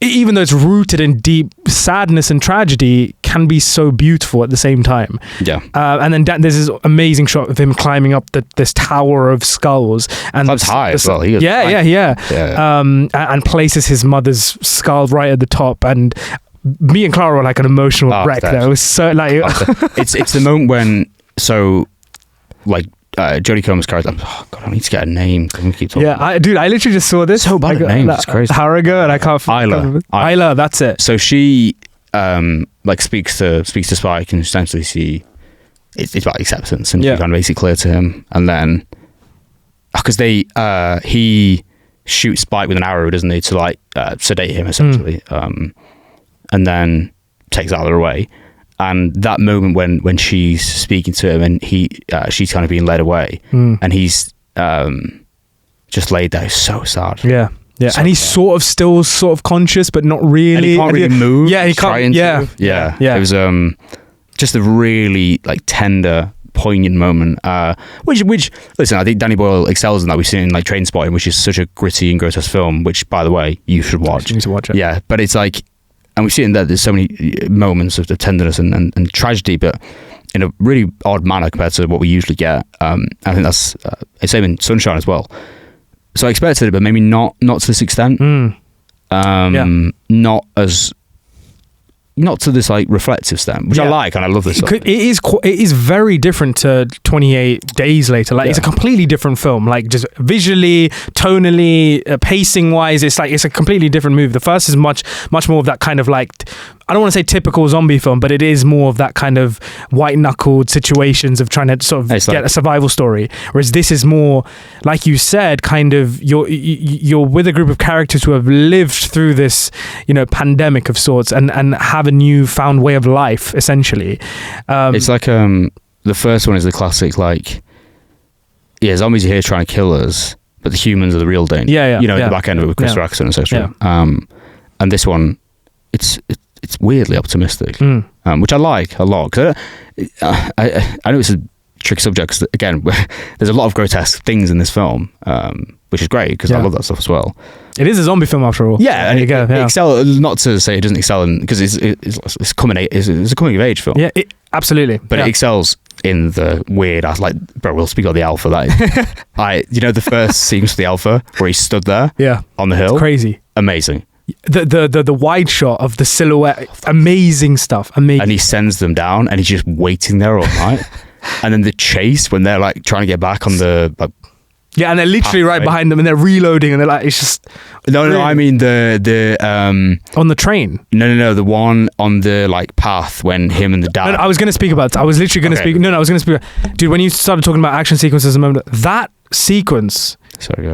even though it's rooted in deep sadness and tragedy, can be so beautiful at the same time. Yeah. And then there's this amazing shot of him climbing up this tower of skulls, and that's high as well. And places his mother's skull right at the top, and me and Clara were like an emotional wreck there. It was so like it's the moment when Jodie Comer's character. Oh God, I need to get a name. I'm gonna keep talking. Yeah, I literally just saw this. So bad at names. It's crazy. Harriger, and I can't. Isla, that's it. So she speaks to Spike, and essentially it's about acceptance, and she kind of makes it clear to him, and then because he shoots Spike with an arrow, doesn't he, to sedate him essentially, and then takes Isla away. And that moment when she's speaking to him, and she's kind of being led away, and he's just laid there, so sad. Yeah. So, and he's sort of conscious, but not really. And he can't really move. Yeah, he can't. Yeah. It was just a really tender, poignant moment. Which listen, I think Danny Boyle excels in that. We've seen in Trainspotting, which is such a gritty and grotesque film. Which, by the way, you should watch. You need to watch it. Yeah, but it's and we see in there, there's so many moments of the tenderness and tragedy, but in a really odd manner compared to what we usually get. I think that's it's same in Sunshine as well. So I expected it, but maybe not to this extent. Not to this like reflective extent, which I like, and I love this. It is very different to 28 Days Later. Like it's a completely different film. Like just visually, tonally, pacing wise, it's a completely different movie. The first is much more of that kind of like, I don't want to say typical zombie film, but it is more of that kind of white knuckled situations of trying to sort of get a survival story. Whereas this is more, like you said, kind of you're with a group of characters who have lived through this, pandemic of sorts and have a newfound way of life, essentially. It's like the first one is the classic, like, zombies are here trying to kill us, but the humans are the real danger. The back end of it with Chris Raxon, etc. And this one, it's weirdly optimistic, which I like a lot. Cause I know it's a tricky subject because, again, there's a lot of grotesque things in this film, which is great because I love that stuff as well. It is a zombie film after all. Yeah, and it excel. Not to say it doesn't excel in, because it's a coming of age film. Yeah, absolutely. But it excels in the weird. I was like, bro, we'll speak about the alpha. That is, the first sequence of the alpha where he stood there, on the hill, it's crazy, amazing. The wide shot of the silhouette, amazing stuff. Amazing. And he sends them down, and he's just waiting there all night. And then the chase when they're like trying to get back on the and they're literally right behind them, and they're reloading, and they're like, it's just no. I mean the on the train. No, the one on the like path when him and the dad. No, I was going to speak about. I was literally going to speak. No, I was going to speak. Dude, when you started talking about action sequences, a moment that sequence,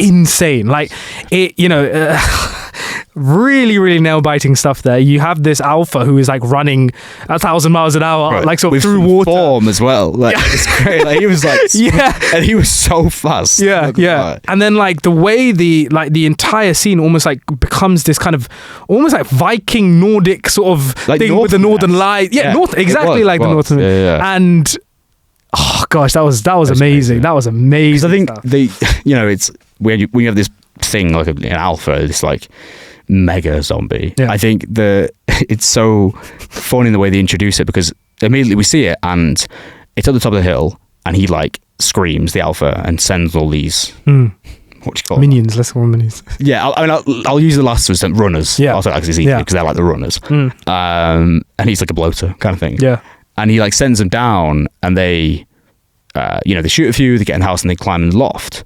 insane. Like it, really, really nail-biting stuff there. You have this alpha who is like running 1,000 miles an hour, like sort of through water. Form as well. Like it's great. Like he was like, and he was so fast. Yeah. And then like the way the entire scene almost like becomes this kind of almost like Viking Nordic sort of like thing with the Northern Light. Yeah, exactly like the Northern. And oh gosh, that was amazing. That was amazing. I think it's when you have this thing like an alpha, this like mega zombie. I think it's so funny in the way they introduce it, because immediately we see it and it's at the top of the hill and he like screams, the alpha, and sends all these what do you call minions? Let's call them minions. I'll use the last one, runners. Also, because it's easy because they're like the runners. And he's like a bloater kind of thing. And he like sends them down, and they they shoot a few, they get in the house and they climb in the loft.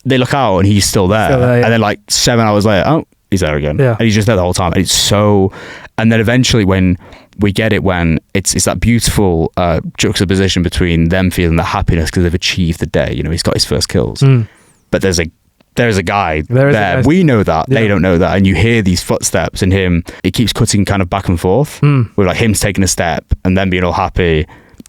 They look out and he's still there. And then like 7 hours later, he's there again. And he's just there the whole time. And it's so, and then eventually when we get it, when it's that beautiful juxtaposition between them feeling the happiness because they've achieved the day. He's got his first kills. But there's a guy there. We know that. They don't know that. And you hear these footsteps and him, it keeps cutting kind of back and forth with like him taking a step and then being all happy.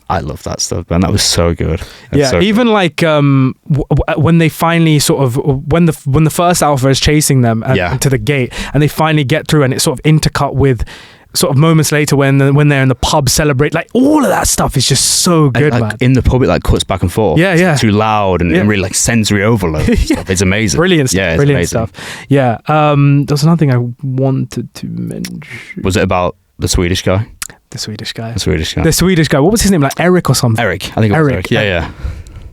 I love that stuff, man. That was so good. Even like when they finally sort of when the first alpha is chasing them to the gate, and they finally get through, and it's sort of intercut with sort of moments later when they're in the pub celebrate, like all of that stuff is just so good, and, man. In the pub, it like cuts back and forth. It's too loud and really like sensory overload. Stuff. It's amazing. Brilliant stuff. Brilliant stuff. Yeah. There's another thing I wanted to mention. Was it about the Swedish guy? The Swedish guy. What was his name? Like Eric or something? Eric. I think it was Eric. Yeah.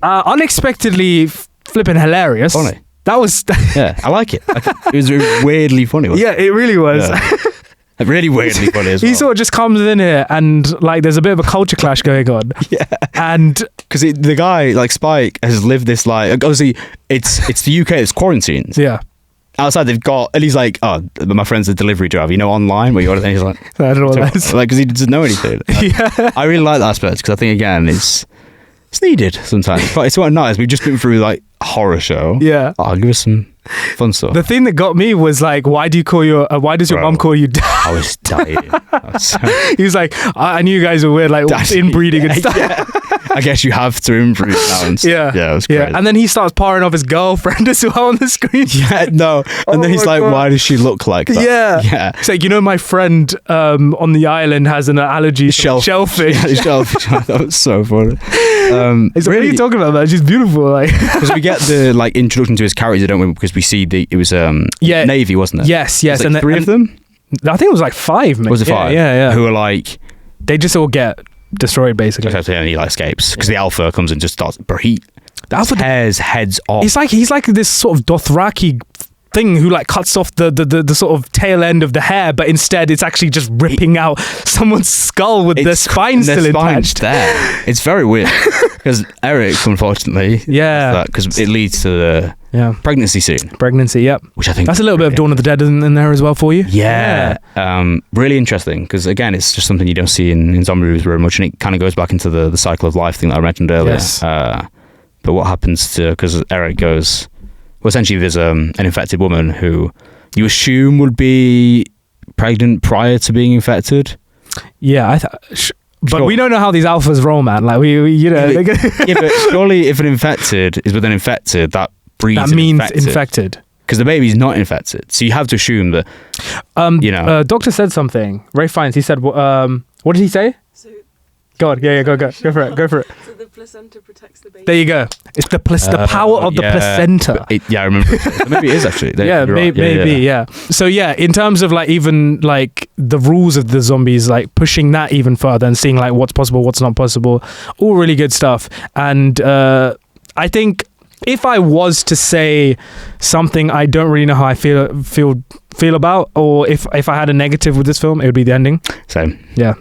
Unexpectedly flipping hilarious. Funny. That was... I like it. It was weirdly funny. Yeah, it really was. Really weirdly funny as well. He sort of just comes in here and like there's a bit of a culture clash going on. And... Because the guy, like Spike, has lived this life... Obviously, it's the UK, it's quarantined. Outside they've got, and he's like, oh, my friend's a delivery driver, online where you order things. He's like, I don't know what that is. Like, because he doesn't know anything. I really like that aspect, because I think, again, it's needed sometimes. But it's quite nice. We've just been through like a horror show. I'll give us some fun stuff. The thing that got me was like, why does your mum call you dad? I was dying. He was like, I knew you guys were weird, like inbreeding and stuff. I guess you have to improve now. It was great. And then he starts parring off his girlfriend as well on the screen. And then he's like, why does she look like that? It's like, my friend on the island has an allergy to shellfish. Shellfish. That was so funny. What are you talking about, man? She's beautiful. Because we get the like introduction to his character, don't we? Because we see it was Navy, wasn't it? Yes. Like and three of them. I think it was like 5. Maybe. Was it 5? Yeah. Who are like, they just all get destroyed, basically. Except he like escapes because the alpha comes and just starts. Bro, he tears heads off. He's like this sort of Dothraki thing who like cuts off the sort of tail end of the hair, but instead it's actually just ripping out someone's skull with their spine still attached. There. It's very weird because Eric, unfortunately, because it leads to the pregnancy scene. Pregnancy, yep. Which I think that's a little bit of Dawn of the Dead in there as well for you. Yeah. Really interesting because again, it's just something you don't see in zombie movies very much, and it kind of goes back into the cycle of life thing that I mentioned earlier. Yes. But what happens because Eric goes. Well, essentially, there's an infected woman who you assume would be pregnant prior to being infected. Yeah, but we don't know how these alphas roll, man. Like we but surely if an infected is with an infected, that breeds that means infected. Because the baby's not infected, so you have to assume that. Doctor said something. Ray Fiennes. He said, "What did he say?" Go on, go for it. So the placenta protects the baby. There you go. It's the power of the placenta. I remember. Maybe it is actually. Maybe. So in terms of like even like the rules of the zombies, like pushing that even further and seeing like what's possible, what's not possible, all really good stuff. And I think if I was to say something I don't really know how I feel about, or if I had a negative with this film, it would be the ending. Same. Yeah.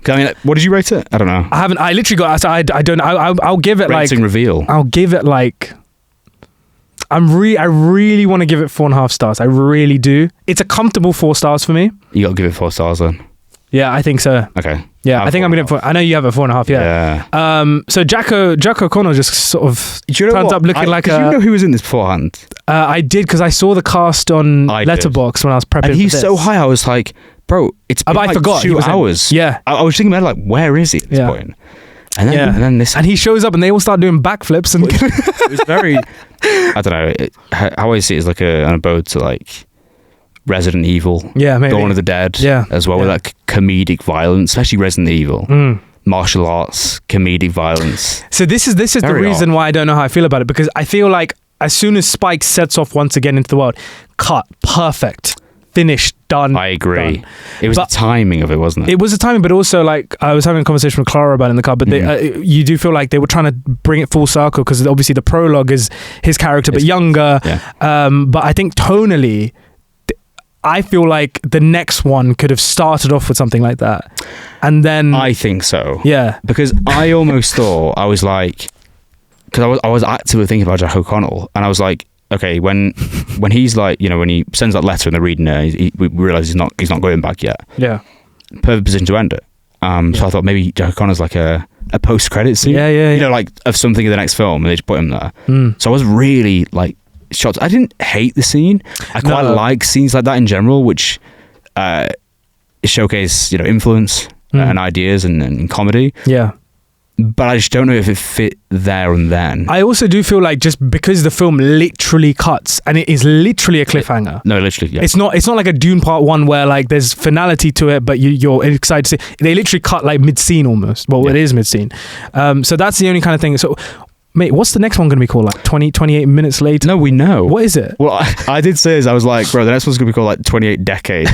I mean, what did you rate it? I don't know. I literally got. I don't. I'll give it Rating reveal. I'll give it like. I really want to give it 4.5 stars. I really do. It's a comfortable 4 stars for me. You got to give it 4 stars then. Yeah, I think so. Okay. Yeah, I think I'm gonna. I know you have a 4.5. Yeah. So Jack O'Connell just sort of turns up looking like a. Did you know who was in this beforehand? I did because I saw the cast on Letterboxd when I was prepping. And he's so high. I was like, bro, it's been like forgot 2 hours. Yeah. I was thinking about like, where is he at this point? And then this, and he shows up, and they all start doing backflips, and it was very. I don't know. How I see it is like an abode to like. Resident Evil, maybe. Dawn of the Dead, as well with like comedic violence, especially Resident Evil, martial arts, comedic violence. So this is the reason why I don't know how I feel about it, because I feel like as soon as Spike sets off once again into the world, cut, perfect, finished, done. I agree. Done. It was the timing of it, wasn't it? It was the timing, but also like I was having a conversation with Clara about it in the car, but you do feel like they were trying to bring it full circle because obviously the prologue is his character, but younger. Yeah. But I think tonally. I feel like the next one could have started off with something like that. And then... I think so. Yeah. Because I almost thought, I was like... Because I was actively thinking about Jack O'Connell. And I was like, okay, when he's like, when he sends that letter and they're reading it, we realise he's not going back yet. Yeah. Perfect position to end it. So I thought maybe Jack O'Connor's like a post-credit scene. Yeah. Like of something in the next film. And they just put him there. So I was really like... shots. I didn't hate the scene. I quite like scenes like that in general, which showcase influence and ideas and comedy. Yeah. But I just don't know if it fit there and then. I also do feel like just because the film literally cuts and it is literally a cliffhanger. No, literally, yeah. It's not like a Dune Part 1 where like there's finality to it, but you're excited to see. They literally cut like mid-scene almost. Well, it is mid-scene. So that's the only kind of thing. So mate, what's the next one going to be called? Like 28 minutes later? No, we know. What is it? Well, I did say this. I was like, bro, the next one's going to be called like 28 decades.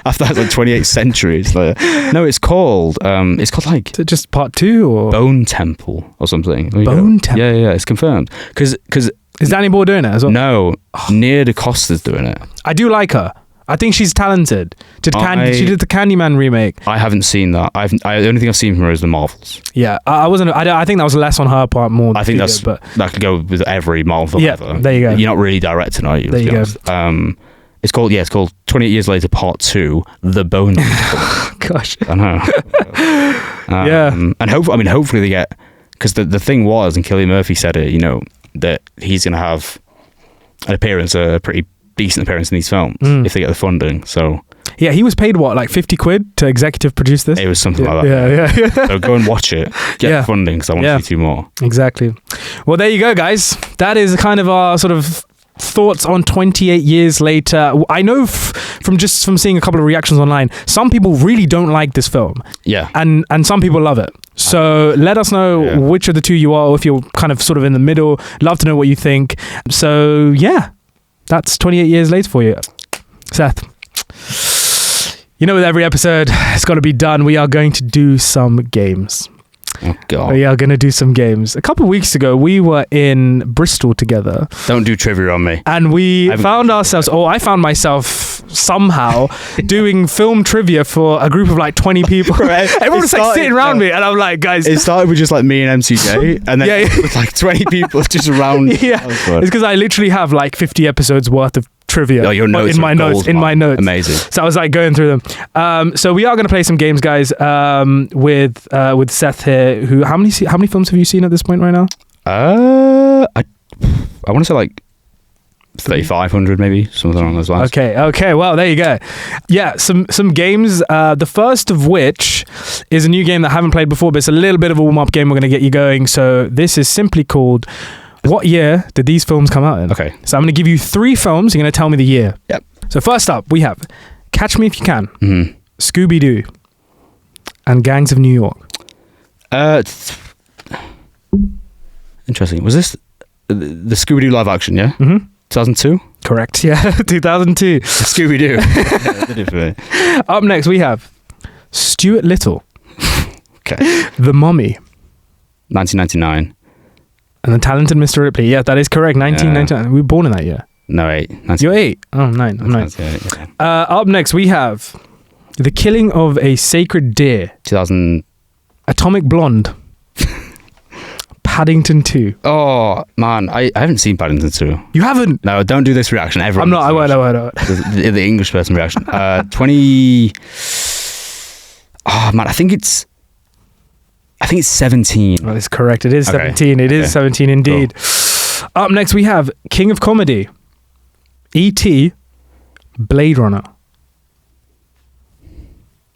After that, like 28 centuries. Like, no, it's called like... Is it just Part 2 or... Bone Temple or something. Bone Temple? Yeah, it's confirmed. Because... Is Danny Boyle doing it as well? No, Nia DaCosta's doing it. I do like her. I think she's talented. She did the Candyman remake. I haven't seen that. The only thing I've seen from her is the Marvels. Yeah, I think that was less on her part more. I think that could go with every Marvel film ever. There you go. You're not really directing, are you? There you go. It's called 28 Years Later Part 2, The Bone. Gosh. I know. Yeah. And hopefully they get, because the thing was, and Cillian Murphy said it, that he's going to have an appearance, a pretty decent appearance in these films if they get the funding. So yeah, he was paid what, like 50 quid to executive produce this? It was something like that. Yeah. So go and watch it. Get the funding because I want to see 2 more. Exactly. Well, there you go, guys. That is kind of our sort of thoughts on 28 Years Later. I know from seeing a couple of reactions online, some people really don't like this film. Yeah. And some people love it. So let us know which of the two you are, or if you're kind of sort of in the middle. Love to know what you think. So yeah, that's 28 Years Later for you. Seth, You know, with every episode, it's got to be done. We are going to do some games. Oh, God. We are going to do some games. A couple of weeks ago, we were in Bristol together. Don't do trivia on me. And I found myself somehow doing film trivia for a group of like 20 people. Right. Everyone was like sitting around me, and I'm like, guys. It started with just like me and MCJ, and then with like 20 people just around. Yeah, it's because I literally have like 50 episodes worth of trivia your notes in my notes. Amazing. So I was like going through them. So we are going to play some games, guys, with Seth here. How many films have you seen at this point right now? I want to say like 3,500 maybe, something along those lines. Okay. Well, there you go. Yeah, some games. The first of which is a new game that I haven't played before, but it's a little bit of a warm-up game. We're going to get you going. So this is simply called, what year did these films come out in? Okay. So I'm going to give you 3 films. You're going to tell me the year. Yep. So first up, we have Catch Me If You Can, Mm-hmm. Scooby-Doo, and Gangs of New York. Interesting. Was this the Scooby-Doo live action, yeah? Mm-hmm. 2002? Correct, yeah. 2002. Scooby-Doo. Up next, we have Stuart Little. Okay. The Mummy. 1999. And The Talented Mr. Ripley. Yeah, that is correct. 1999. We were born in that year. No, 8. You're 8. Oh, 9. I'm 9. Yeah. Up next, we have The Killing of a Sacred Deer. 2000. Atomic Blonde. Paddington 2. Oh, man. I haven't seen Paddington 2. You haven't? No, don't do this reaction. Everyone. I'm not. I won't. The English person reaction. 20. Oh, man. I think it's 17. That is correct. It is Okay. 17. It is 17 indeed. Cool. Up next, we have King of Comedy. E.T. Blade Runner.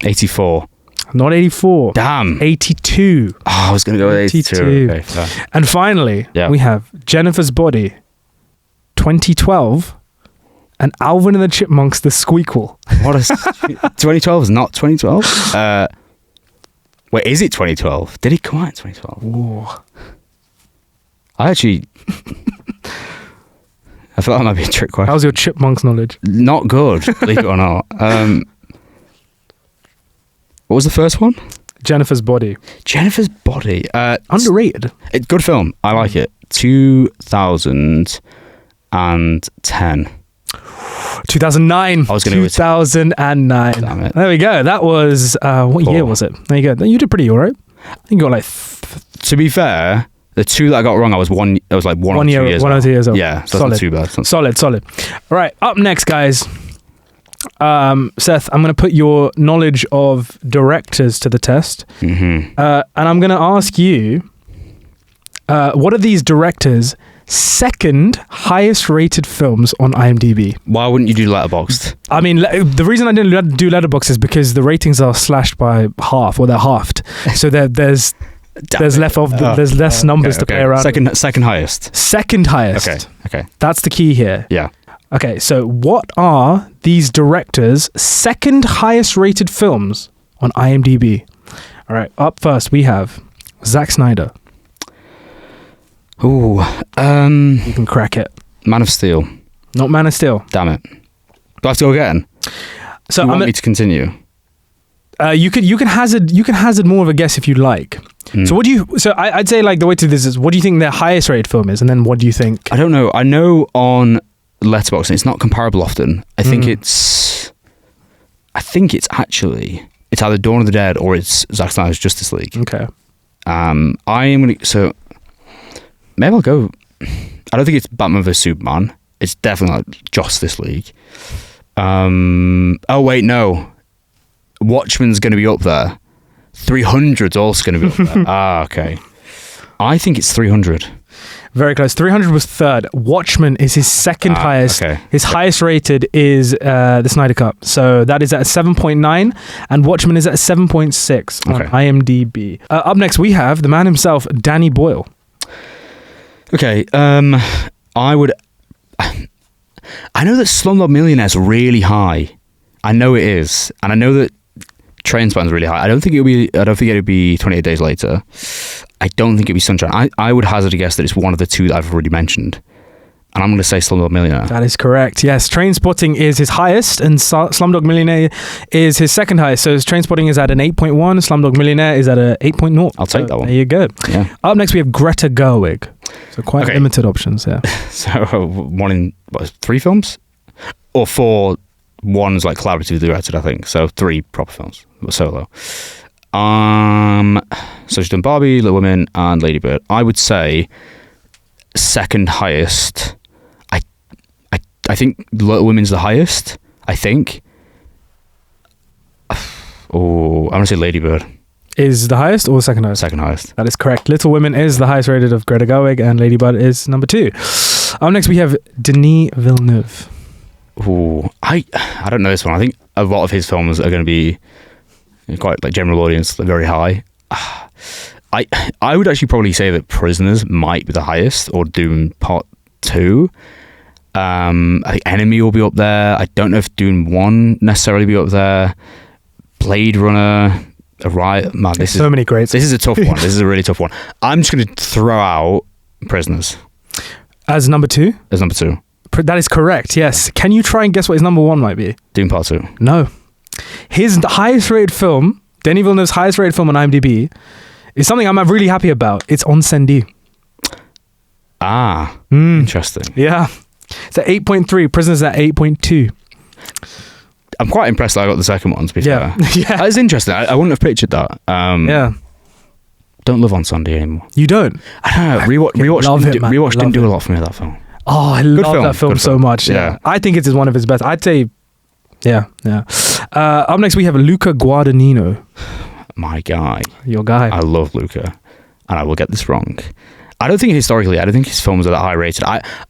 84. Not 84. Damn. 82. Oh, I was going to go with 82. Okay, fair. And finally, we have Jennifer's Body, 2012, and Alvin and the Chipmunks, the Squeakquel. What is 2012 is not 2012? Wait, is it 2012? Did it come out in 2012? Ooh. I feel that might be a trick question. How's your Chipmunks knowledge? Not good, believe it or not. What was the first one? Jennifer's Body. Jennifer's Body. Underrated. Good film. I like it. 2010. 2009. I was going to go 2009. Damn it. There we go. That was what year was it? There you go. You did pretty all right. I think you got like. To be fair, the 2 that I got wrong, I was like 1 or 2 years. 1 or 2 years old. Yeah, so that's not too bad. Solid. All right. Up next, guys. Seth, I'm going to put your knowledge of directors to the test, and I'm going to ask you, what are these directors' second highest rated films on IMDb? Why wouldn't you do Letterboxd? I mean, the reason I didn't do Letterboxd is because the ratings are slashed by half, or they're halved, so there's less numbers to play around. Second highest. Second highest. Okay. That's the key here. Yeah. Okay, so what are these directors' second highest rated films on IMDb? All right, up first we have Zack Snyder. Ooh. You can crack it. Man of Steel. Not Man of Steel. Damn it. Do I have to go again? So you want me to continue? You can hazard more of a guess if you like. So what do you? So I'd say like the way to this is, what do you think their highest rated film is, and then what do you think? I don't know. I know on Letterboxd, it's not comparable often. I think it's either Dawn of the Dead or it's Zack Snyder's Justice League. Okay. I am gonna, so maybe I'll go. I don't think it's Batman vs Superman. It's definitely not Justice League. Oh wait, no. Watchmen's going to be up there. 300's also going to be up there. Okay. I think it's 300. Very close. 300 was third. Watchmen is his second highest. Okay. His highest rated is the Snyder Cut. So that is at 7.9, and Watchmen is at 7.6 on IMDb. Up next, we have the man himself, Danny Boyle. Okay. I know that Slumdog Millionaire is really high. I know it is, and I know that Trainspotting's really high. I don't think it'll be 28 Days Later. I don't think it'll be Sunshine. I would hazard a guess that it's one of the 2 that I've already mentioned. And I'm going to say Slumdog Millionaire. That is correct. Yes, Trainspotting is his highest, and Slumdog Millionaire is his second highest. So Trainspotting is at an 8.1. Slumdog Millionaire is at a 8.0. I'll take that one. There you go. Yeah. Up next, we have Greta Gerwig. So quite limited options there. So one in 3 films, or 4. One's like collaboratively directed, I think. So 3 proper films, solo. So she's done Barbie, Little Women, and Lady Bird. I would say second highest. I think Little Women's the highest. I think. Oh, I'm gonna say Lady Bird is the highest or second highest? Second highest. That is correct. Little Women is the highest rated of Greta Gerwig, and Lady Bird is number 2. Up next, we have Denis Villeneuve. Oh, I don't know this one. I think a lot of his films are going to be quite like general audience, very high. I would actually probably say that Prisoners might be the highest, or Dune Part 2. I think Enemy will be up there. I don't know if Dune 1 necessarily be up there. Blade Runner, Arrival. Man, this is many greats. This is a tough one. This is a really tough one. I'm just going to throw out Prisoners as number 2. As number 2. That is correct. Yes. Can you try and guess what his number 1 might be? Dune Part 2. No. His highest rated film, Denis Villeneuve's highest rated film on IMDb, is something I'm really happy about. It's Incendies. Interesting. Yeah. It's at 8.3. Prisoners at 8.2. I'm quite impressed that I got the second one, to be fair. Yeah. That is interesting. I wouldn't have pictured that. Yeah. Don't love Incendies anymore. You don't? I don't know. Rewatch didn't do a lot for me, that film. Oh, I love that film so much. Yeah. I think it is one of his best. I'd say, yeah. Up next, we have Luca Guadagnino. My guy. Your guy. I love Luca. And I will get this wrong. I don't think his films are that high rated.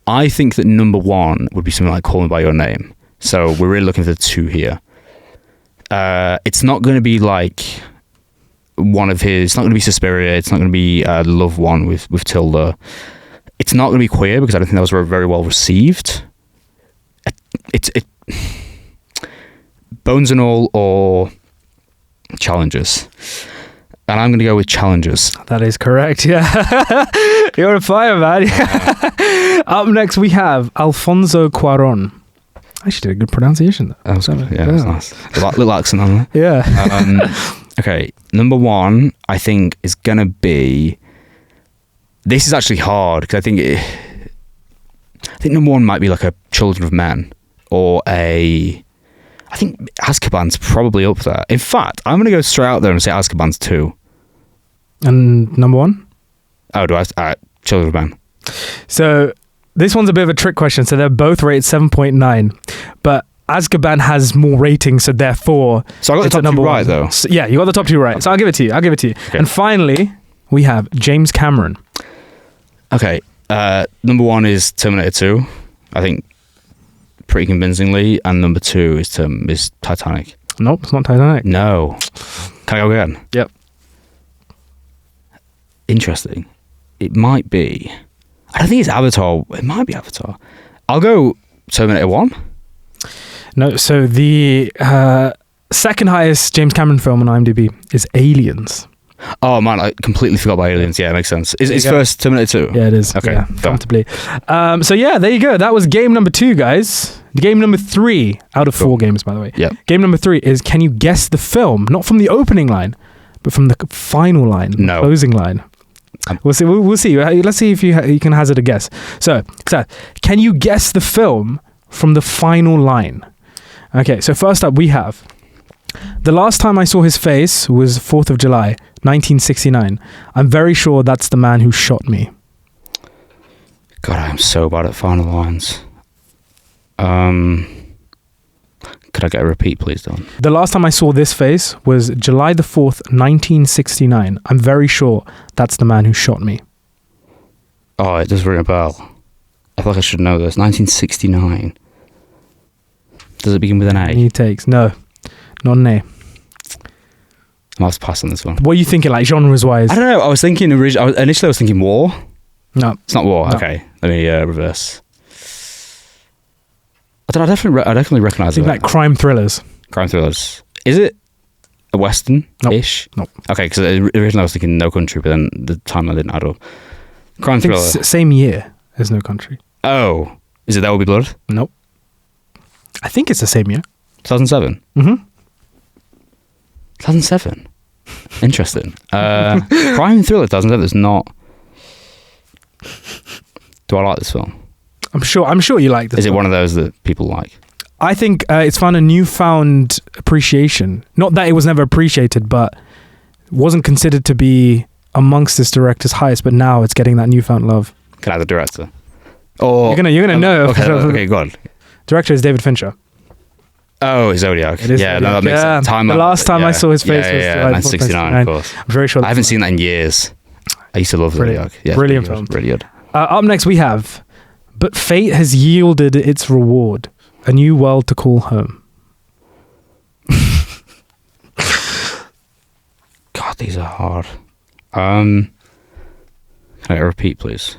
I think that number 1 would be something like Call Me By Your Name. So we're really looking for the 2 here. It's not going to be like one of his. It's not going to be Suspiria. It's not going to be Love One with Tilda. It's not going to be Queer, because I don't think that was very well received. It's Bones and All or Challenges. And I'm going to go with Challenges. That is correct, yeah. You're on fire, man. Up next, we have Alfonso Cuarón. I actually did a good pronunciation. That was good. Yeah, that's nice. Little accent on there. Yeah. Okay, number 1, I think, is going to be... This is actually hard, because I think number 1 might be like a Children of Men, or I think Azkaban's probably up there. In fact, I'm going to go straight out there and say Azkaban's 2. And number 1? Oh, Children of Men. So this one's a bit of a trick question. So they're both rated 7.9, but Azkaban has more ratings, so therefore... So I got the top number 2 right, though. So, yeah, you got the top 2 right. Okay. So I'll give it to you. Okay. And finally, we have James Cameron. Okay, number 1 is Terminator 2, I think, pretty convincingly, and number 2 is Titanic. Nope, it's not Titanic. No. Can I go again? Yep. Interesting. It might be... I don't think it's Avatar. It might be Avatar. I'll go Terminator 1. No, so the second highest James Cameron film on IMDb is Aliens. Oh man, I completely forgot about Aliens. Yeah, it makes sense. Is first Terminator 2? Yeah, it is. Okay, yeah, comfortably. So yeah, there you go. That was game number 2, guys. Game number 3 out of 4 games, by the way. Yeah. Game number 3 is, can you guess the film, not from the opening line, but from the final line, no. Closing line? We'll see. We'll see. Let's see if you can hazard a guess. So, Seth, can you guess the film from the final line? Okay. So first up, we have the last time I saw his face was 4th of July, 1969. I'm very sure that's the man who shot me. God, I am so bad at final lines. Could I get a repeat, please, Don? The last time I saw this face was July the 4th, 1969. I'm very sure that's the man who shot me. Oh, it does ring a bell. I feel like I should know this. 1969. Does it begin with an A? Any takes? No, not an A. I must pass on this one. What are you thinking, like, genres-wise? I don't know. I was thinking initially I was thinking war. No. It's not war. No. Okay. Let me reverse. I definitely recognise it. Like crime thrillers. Crime thrillers. Is it a Western-ish? Nope. Okay, because originally I was thinking No Country, but then the time I didn't add up. Crime thriller. Same year as No Country. Oh. Is it There Will Be Blood? Nope. I think it's the same year. 2007? Mm-hmm. 2007? Interesting. Crime thriller 2007 is not... Do I like this film? I'm sure you like this. Is it film. one of those that people like? I think it's found a newfound appreciation. Not that it was never appreciated, but wasn't considered to be amongst this director's highest, but now it's getting that newfound love. Can I have the director? Or You're gonna know. Okay, go on. Director is David Fincher. Oh, Zodiac. It is Yeah, Zodiac. no, that makes sense. The last time I saw his face was yeah, like 1969, of course. I'm very sure. I haven't seen that in years. I used to love Brilliant. Zodiac. Yeah, Brilliant really film. Good, really good. Up next we have, but fate has yielded its reward, a new world to call home. God, these are hard. Can I repeat, please?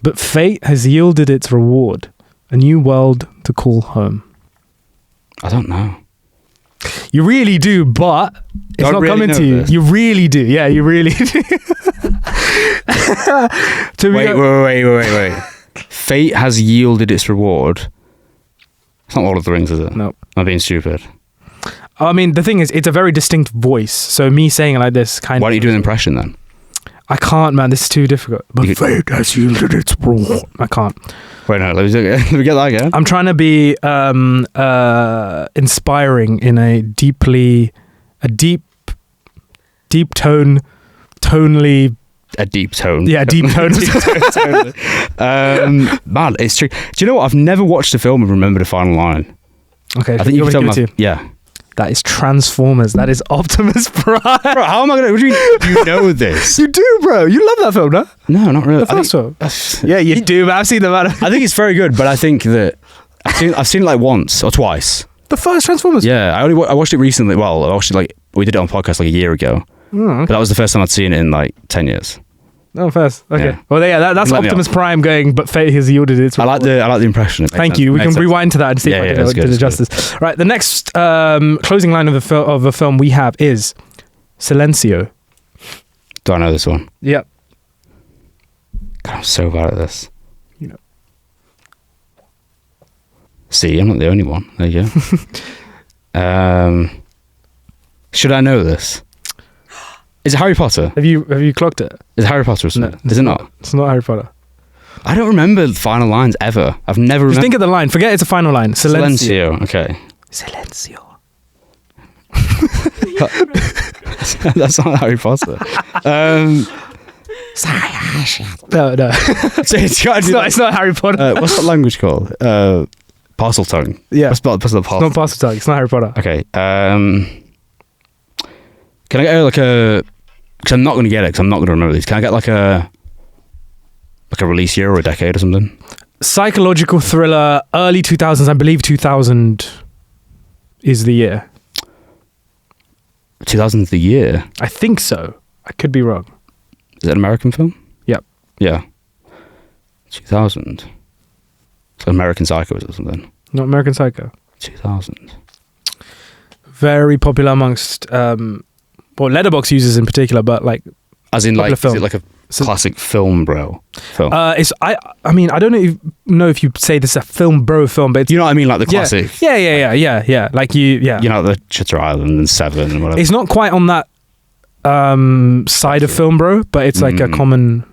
But fate has yielded its reward, a new world to call home. I don't know. You really do, but it's not really coming know to you. this. You really do. Yeah, you really do. Wait. Fate has yielded its reward. It's not Lord of the Rings, is it? No. I'm being stupid. I mean, the thing is, it's a very distinct voice. So me saying it like this kind Why of... don't you do an impression then? I can't, man. This is too difficult. But fate has yielded its reward. I can't. Wait, no, let me get that again. I'm trying to be inspiring in a deep tonally... A deep tone. Yeah, deep tone. Man, it's true. Do you know what? I've never watched a film and remembered a final line. Okay, I think you can tell me. Yeah. That is Transformers. That is Optimus Prime. Bro, how am I going to... You know this? You do, bro. You love that film, no? No, not really. The first film. Yeah, you do, but I've seen the man. I think it's very good, but I think that... I've seen it like once or twice. The first Transformers? Yeah, I watched it recently. Well, I watched it like... We did it on podcast like a year ago. Okay. But that was the first time I'd seen it in like 10 years. Oh, first. Okay. Yeah. Well, yeah, that's Optimus Prime going, but fate has yielded its reward. I like the impression. Thank you. We can rewind to that and see if I did it justice. Right. The next closing line of a film we have is Silencio. Do I know this one? Yep. God, I'm so bad at this. You know. See, I'm not the only one. There you go. Should I know this? Is it Harry Potter? Have you clocked it? Is it Harry Potter or something? No, is it not? It's not Harry Potter. I don't remember the final lines ever. I've never Just think of the line. Forget it's a final line. Silencio. Okay. Silencio. That's not Harry Potter. No. It's not Harry Potter. What's that language called? Parcel tongue. Yeah. What's the It's not Parcel Tongue. It's not Harry Potter. Okay. Can I get like a... Because I'm not going to get it, because I'm not going to remember these. Can I get like a release year or a decade or something? Psychological thriller, early 2000s. I believe 2000 is the year. 2000 is the year? I think so. I could be wrong. Is it an American film? Yep. Yeah. 2000. It's like American Psycho or something. Not American Psycho. 2000. Very popular amongst... Letterboxd users in particular, but like... As in, like, film. is it like a classic film bro film? I mean, I don't know if you say this is a film bro film, but it's, you know what I mean, like the classic. Yeah. Like you know, the Shutter Island and Seven and whatever. It's not quite on that side of film bro, but it's like a common...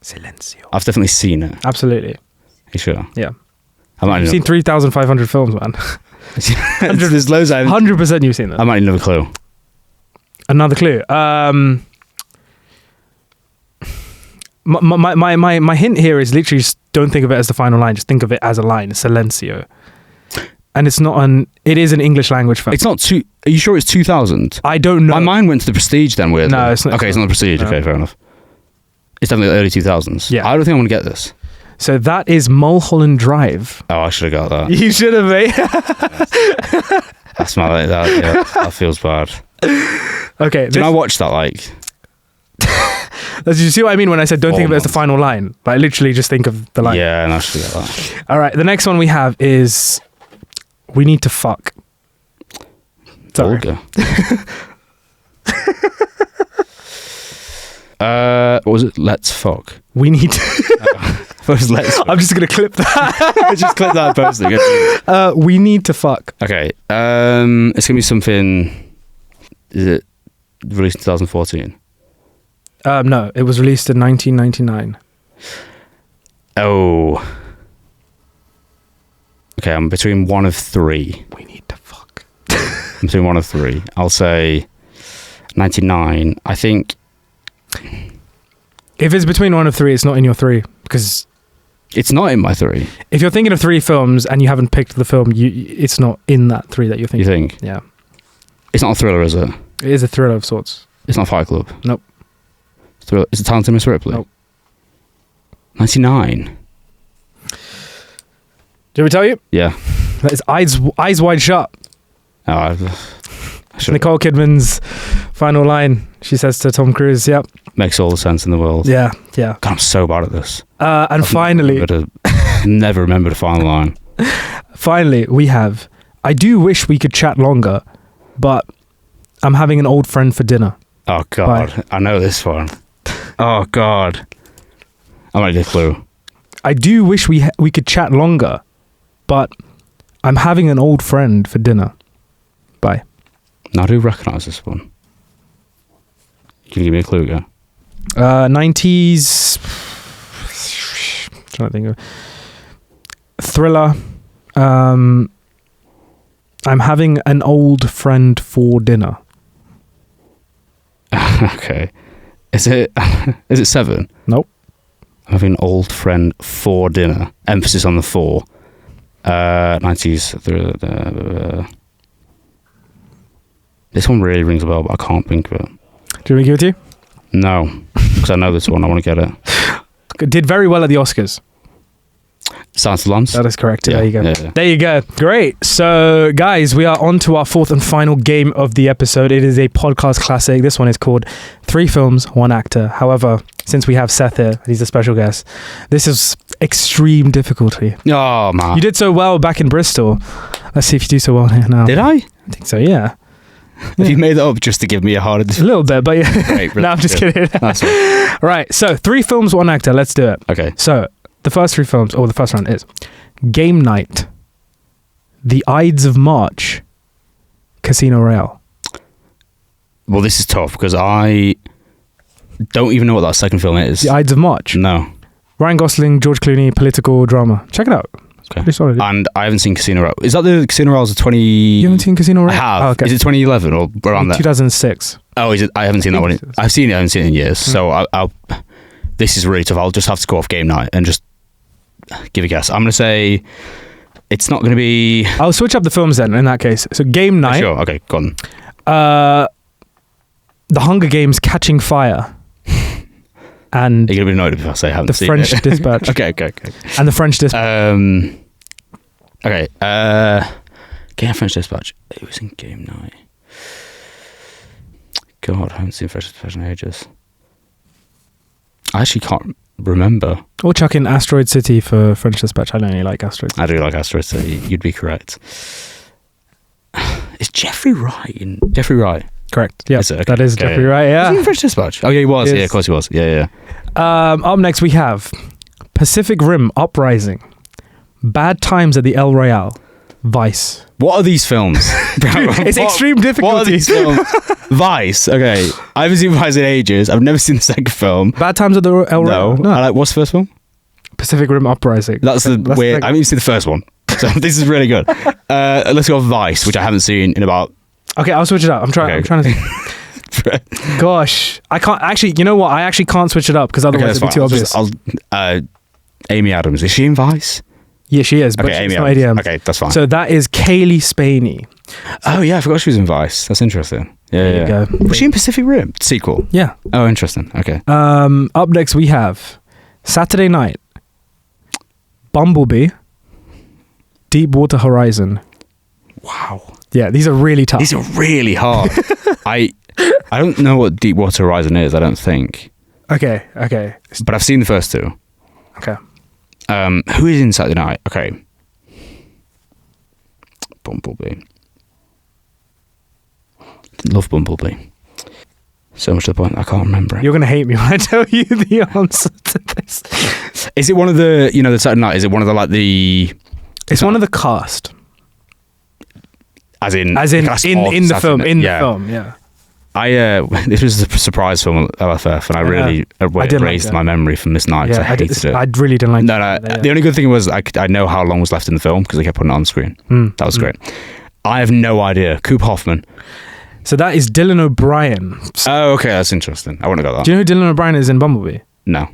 Silencio. I've definitely seen it. Absolutely. You sure? Yeah. You've seen 3,500 films, man. There's loads. 100% you've seen that. I might need another clue. Another clue. My hint here is literally just don't think of it as the final line. Just think of it as a line. Silencio. And it's not it is an English language film. It's not are you sure it's 2000? I don't know. My mind went to The Prestige then, weirdly. No, it's not. Okay, it's not The Prestige. No. Okay, fair enough. It's definitely the early 2000s. Yeah. I don't think I'm going to get this. So that is Mulholland Drive. Oh, I should have got that. You should have, mate. That's my... that feels bad. Okay. Did I watch that, like... Did you see what I mean when I said don't think of it as the final line? Like, literally just think of the line. Yeah, and I should get that. All right, the next one we have is We Need to Fuck. Sorry. What was it? Let's Fuck. We Need to... Post let's. I'm just gonna clip that. Just click that post. We need to fuck. Okay. It's gonna be something. Is it released in 2014? No, it was released in 1999. Oh. Okay, I'm between one of three. We need to fuck. I'm between one of three. I'll say 99. I think. If it's between one of three, it's not in your three because It's not in my three. if you're thinking of three films and you haven't picked the film, it's not in that three that you're You thinking. think? Yeah, It's not a thriller, is it? it is a thriller of sorts. It's not Fight Club. Nope. Thriller. Is it Talented Miss Ripley? Nope. 99. Did we tell you? Yeah. That is Eyes Wide Shut. Oh, I should. Nicole Kidman's final line. She says to Tom Cruise, "Yep, Makes all the sense in the world. yeah, yeah." God, I'm so bad at this. And finally, Never remember the final line. finally, we have. I do wish we could chat longer, but I'm having an old friend for dinner. Oh God, Bye. I know this one. Oh God, I might need a clue. I do wish we could chat longer, but I'm having an old friend for dinner. Bye. Now, I do recognise this one. Can you give me a clue again? 90s. Trying to think of thriller. I'm having an old friend for dinner. Okay. Is it Seven? Nope. I'm having an old friend for dinner. Emphasis on the for. 90s. This one really rings a bell, but I can't think of it. Do you want me to give it to you? No, because I know this one. I want to get it. Did very well at the Oscars. Silence of the Lambs? That is correct. Yeah, There you go. yeah. There you go. Great. So, guys, we are on to our fourth and final game of the episode. It is a podcast classic. This one is called 3 Films, 1 Actor. However, since we have Seth here, he's a special guest, this is extreme difficulty. Oh, man. You did so well back in Bristol. Let's see if you do so well here now. Did I? I think so, yeah. Have you made that up just to give me a harder... A little bit, but yeah. Great, No, I'm just kidding. That's fine. Right, so 3 films, 1 actor. Let's do it. Okay. So, the first 3 films, or the first round is Game Night, The Ides of March, Casino Royale. Well, this is tough because I don't even know what that second film is. The Ides of March. No. Ryan Gosling, George Clooney, political drama. Check it out. Okay. Pretty solid. And I haven't seen Casino Royale. Is that the Casino Royale's 20... You haven't seen Casino Royale? I have. Oh, okay. Is it 2011 or around there? 2006. Oh, is it? I haven't seen that one. I've seen it. I haven't seen it in years. So I'll. This is really tough. I'll just have to go off Game Night and just give a guess. I'm going to say it's not going to be... I'll switch up the films then in that case. So Game Night. Sure. Okay, go on. The Hunger Games Catching Fire. And You're going to be annoyed if I say I haven't The seen French it. Dispatch. Okay. And The French Dispatch. Okay. Game French Dispatch. It was in Game Night. God, I haven't seen French Dispatch in ages. I actually can't remember. Or chuck in Asteroid City for French Dispatch. I don't really like Asteroid City. I do like Asteroid City. You'd be correct. Is Jeffrey Wright in... Jeffrey Wright? Correct. Yeah, Is it? Okay. that is Okay. Jeffrey Wright, Was yeah. he in French Dispatch? Oh, yeah, he was. Yes. Yeah, of course he was. Yeah. Up next we have Pacific Rim Uprising, Bad Times at the El Royale, Vice. What are these films? It's extreme difficulty. What are these films? Vice. Okay. I haven't seen Vice in ages. I've never seen the second film. Bad Times at the El Royale? No. What's the first film? Pacific Rim Uprising. That's the weird. the- I haven't even seen the first one. So this is really good. Let's go with Vice, which I haven't seen in about... Okay, I'll switch it up. I'm trying to think. Gosh, I can't actually. You know what? I actually can't switch it up because otherwise it'd be too obvious. Amy Adams. Is she in Vice? Yeah, she is, but Okay, she's Amy not Adams. ADM. Okay, that's fine. So that is Kaylee Spaney. Oh, yeah, I forgot she was in Vice. That's interesting. There you Yeah. go. Was she in Pacific Rim? Sequel? Yeah. Oh, interesting. Okay. Up next we have Saturday Night, Bumblebee, Deepwater Horizon. Wow. Yeah, these are really tough. These are really hard. I don't know what Deepwater Horizon is, I don't think. Okay. But I've seen the first two. Okay. Who is in Saturday Night? Okay. Bumblebee. Love Bumblebee. So much to the point I can't remember it. You're going to hate me when I tell you the answer to this. Is it one of the, you know, the Saturday Night? Is it one of the, like, the... It's one of the cast. As in in the film. In the film, yeah. This was a surprise film at LFF, and I really erased my memory from this night because I hated it. I really didn't like it. No. The only good thing was I know how long was left in the film because they kept putting it on screen. That was great. I have no idea. Coop Hoffman. So that is Dylan O'Brien. Oh, okay, that's interesting. I wouldn't have got that. Do you know who Dylan O'Brien is in Bumblebee? No.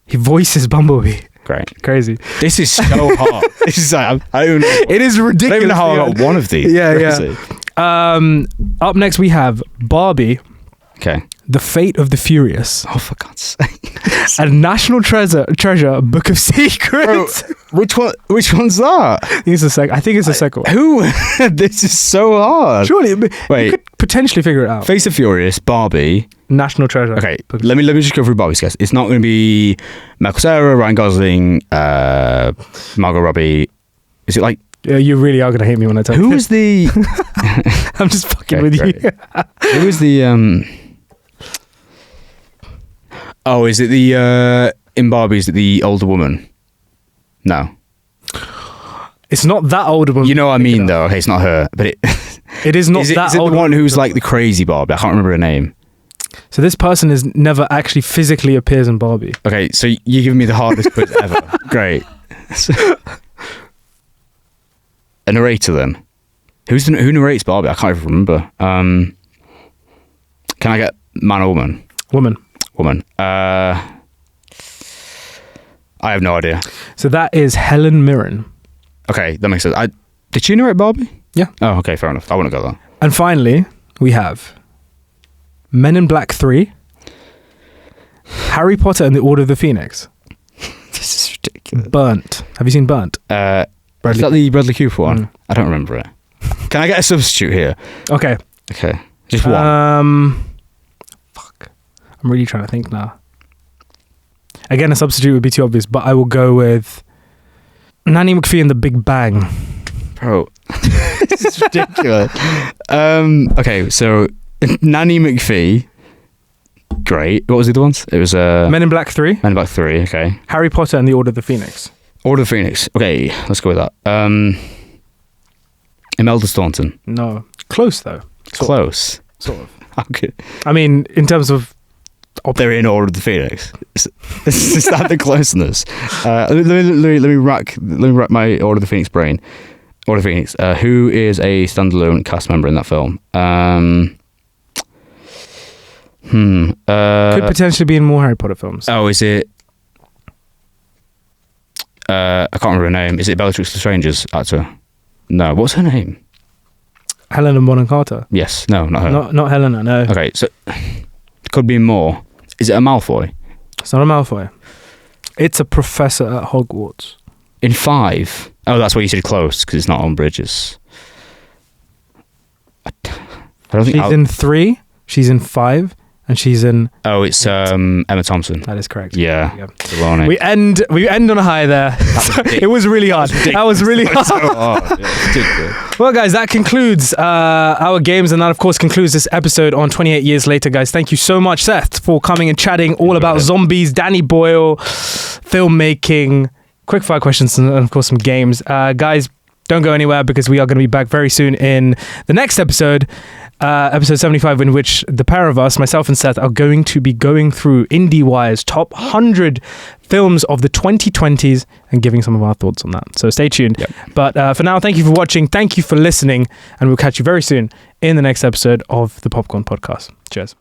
He voices Bumblebee. Great. Crazy. This is so hard. This is like, I don't know. It is ridiculous. I don't even know how I got one of these. Yeah. Up next we have Barbie. Okay. The Fate of the Furious. Oh, for God's sake. And National Treasure, Book of Secrets. Bro, which one's that? I think it's the second one. Who? This is so hard. Surely, you Wait. could potentially figure it out. Face of Furious, Barbie. National Treasure. Okay, let me just go through Barbie's guess. It's not going to be Michael Cera, Ryan Gosling, Margot Robbie. Is it like... Yeah, you really are going to hate me when I tell you. Who is the... I'm just fucking with great. you. Who is the... Oh, is it the... in Barbie, is it the older woman? No. It's not that older woman. You know what I mean, though. Okay, it's not her, but it... It is not that Is it the one who's like the crazy Barbie? I can't remember her name. So this person is never actually physically appears in Barbie. Okay, so you're giving me the hardest quiz ever. Great. A narrator then. Who narrates Barbie? I can't even remember. Can I get man or woman? Woman. I have no idea. So that is Helen Mirren. Okay, that makes sense. Did she narrate Barbie? Yeah. Oh, okay, fair enough. I wouldn't go there. And finally, we have Men in Black 3, Harry Potter and the Order of the Phoenix. This is ridiculous. Burnt. Have you seen Burnt? Is that the Bradley Cooper one? I don't remember it. Can I get a substitute here? Okay. Just one. Fuck. I'm really trying to think now. Again, a substitute would be too obvious, but I will go with Nanny McPhee and the Big Bang. Bro, this is ridiculous. Okay, so Nanny McPhee, great. What was the other ones? It was Men in Black 3. Men in Black 3, okay. Harry Potter and the Order of the Phoenix. Order of the Phoenix, okay, let's go with that. Imelda Staunton. No. Close, though. Close. Sort of. Okay. I mean, in terms of... They're in Order of the Phoenix. Is that the closeness? Let me rack my Order of the Phoenix brain. Order of the Phoenix. Who is a standalone cast member in that film? Could potentially be in more Harry Potter films. Oh, is it... I can't remember her name. Is it Bellatrix Lestrange's actor? No. What's her name? Helena Bonham Carter. Yes. No, not her. Not Helena, no. Okay, so... Could be more. Is it a Malfoy? It's not a Malfoy. It's a professor at Hogwarts. In 5? Oh, that's why you said close, because it's not on bridges. I don't think... She's in 3, she's in 5, and she's in... Oh, it's Emma Thompson. That is correct. Yeah. We end on a high there. It was really hard. That was really hard. So hard. Yeah, well, guys, that concludes our games, and that, of course, concludes this episode on 28 Years Later, guys. Thank you so much, Seth, for coming and chatting all about zombies, Danny Boyle, filmmaking, quickfire questions, and, of course, some games. Guys, don't go anywhere because we are going to be back very soon in the next episode, episode 75, in which the pair of us, myself and Seth, are going to be going through IndieWire's top 100 films of the 2020s and giving some of our thoughts on that. So stay tuned. Yep. But for now, thank you for watching. Thank you for listening. And we'll catch you very soon in the next episode of the Popcorn Podcast. Cheers.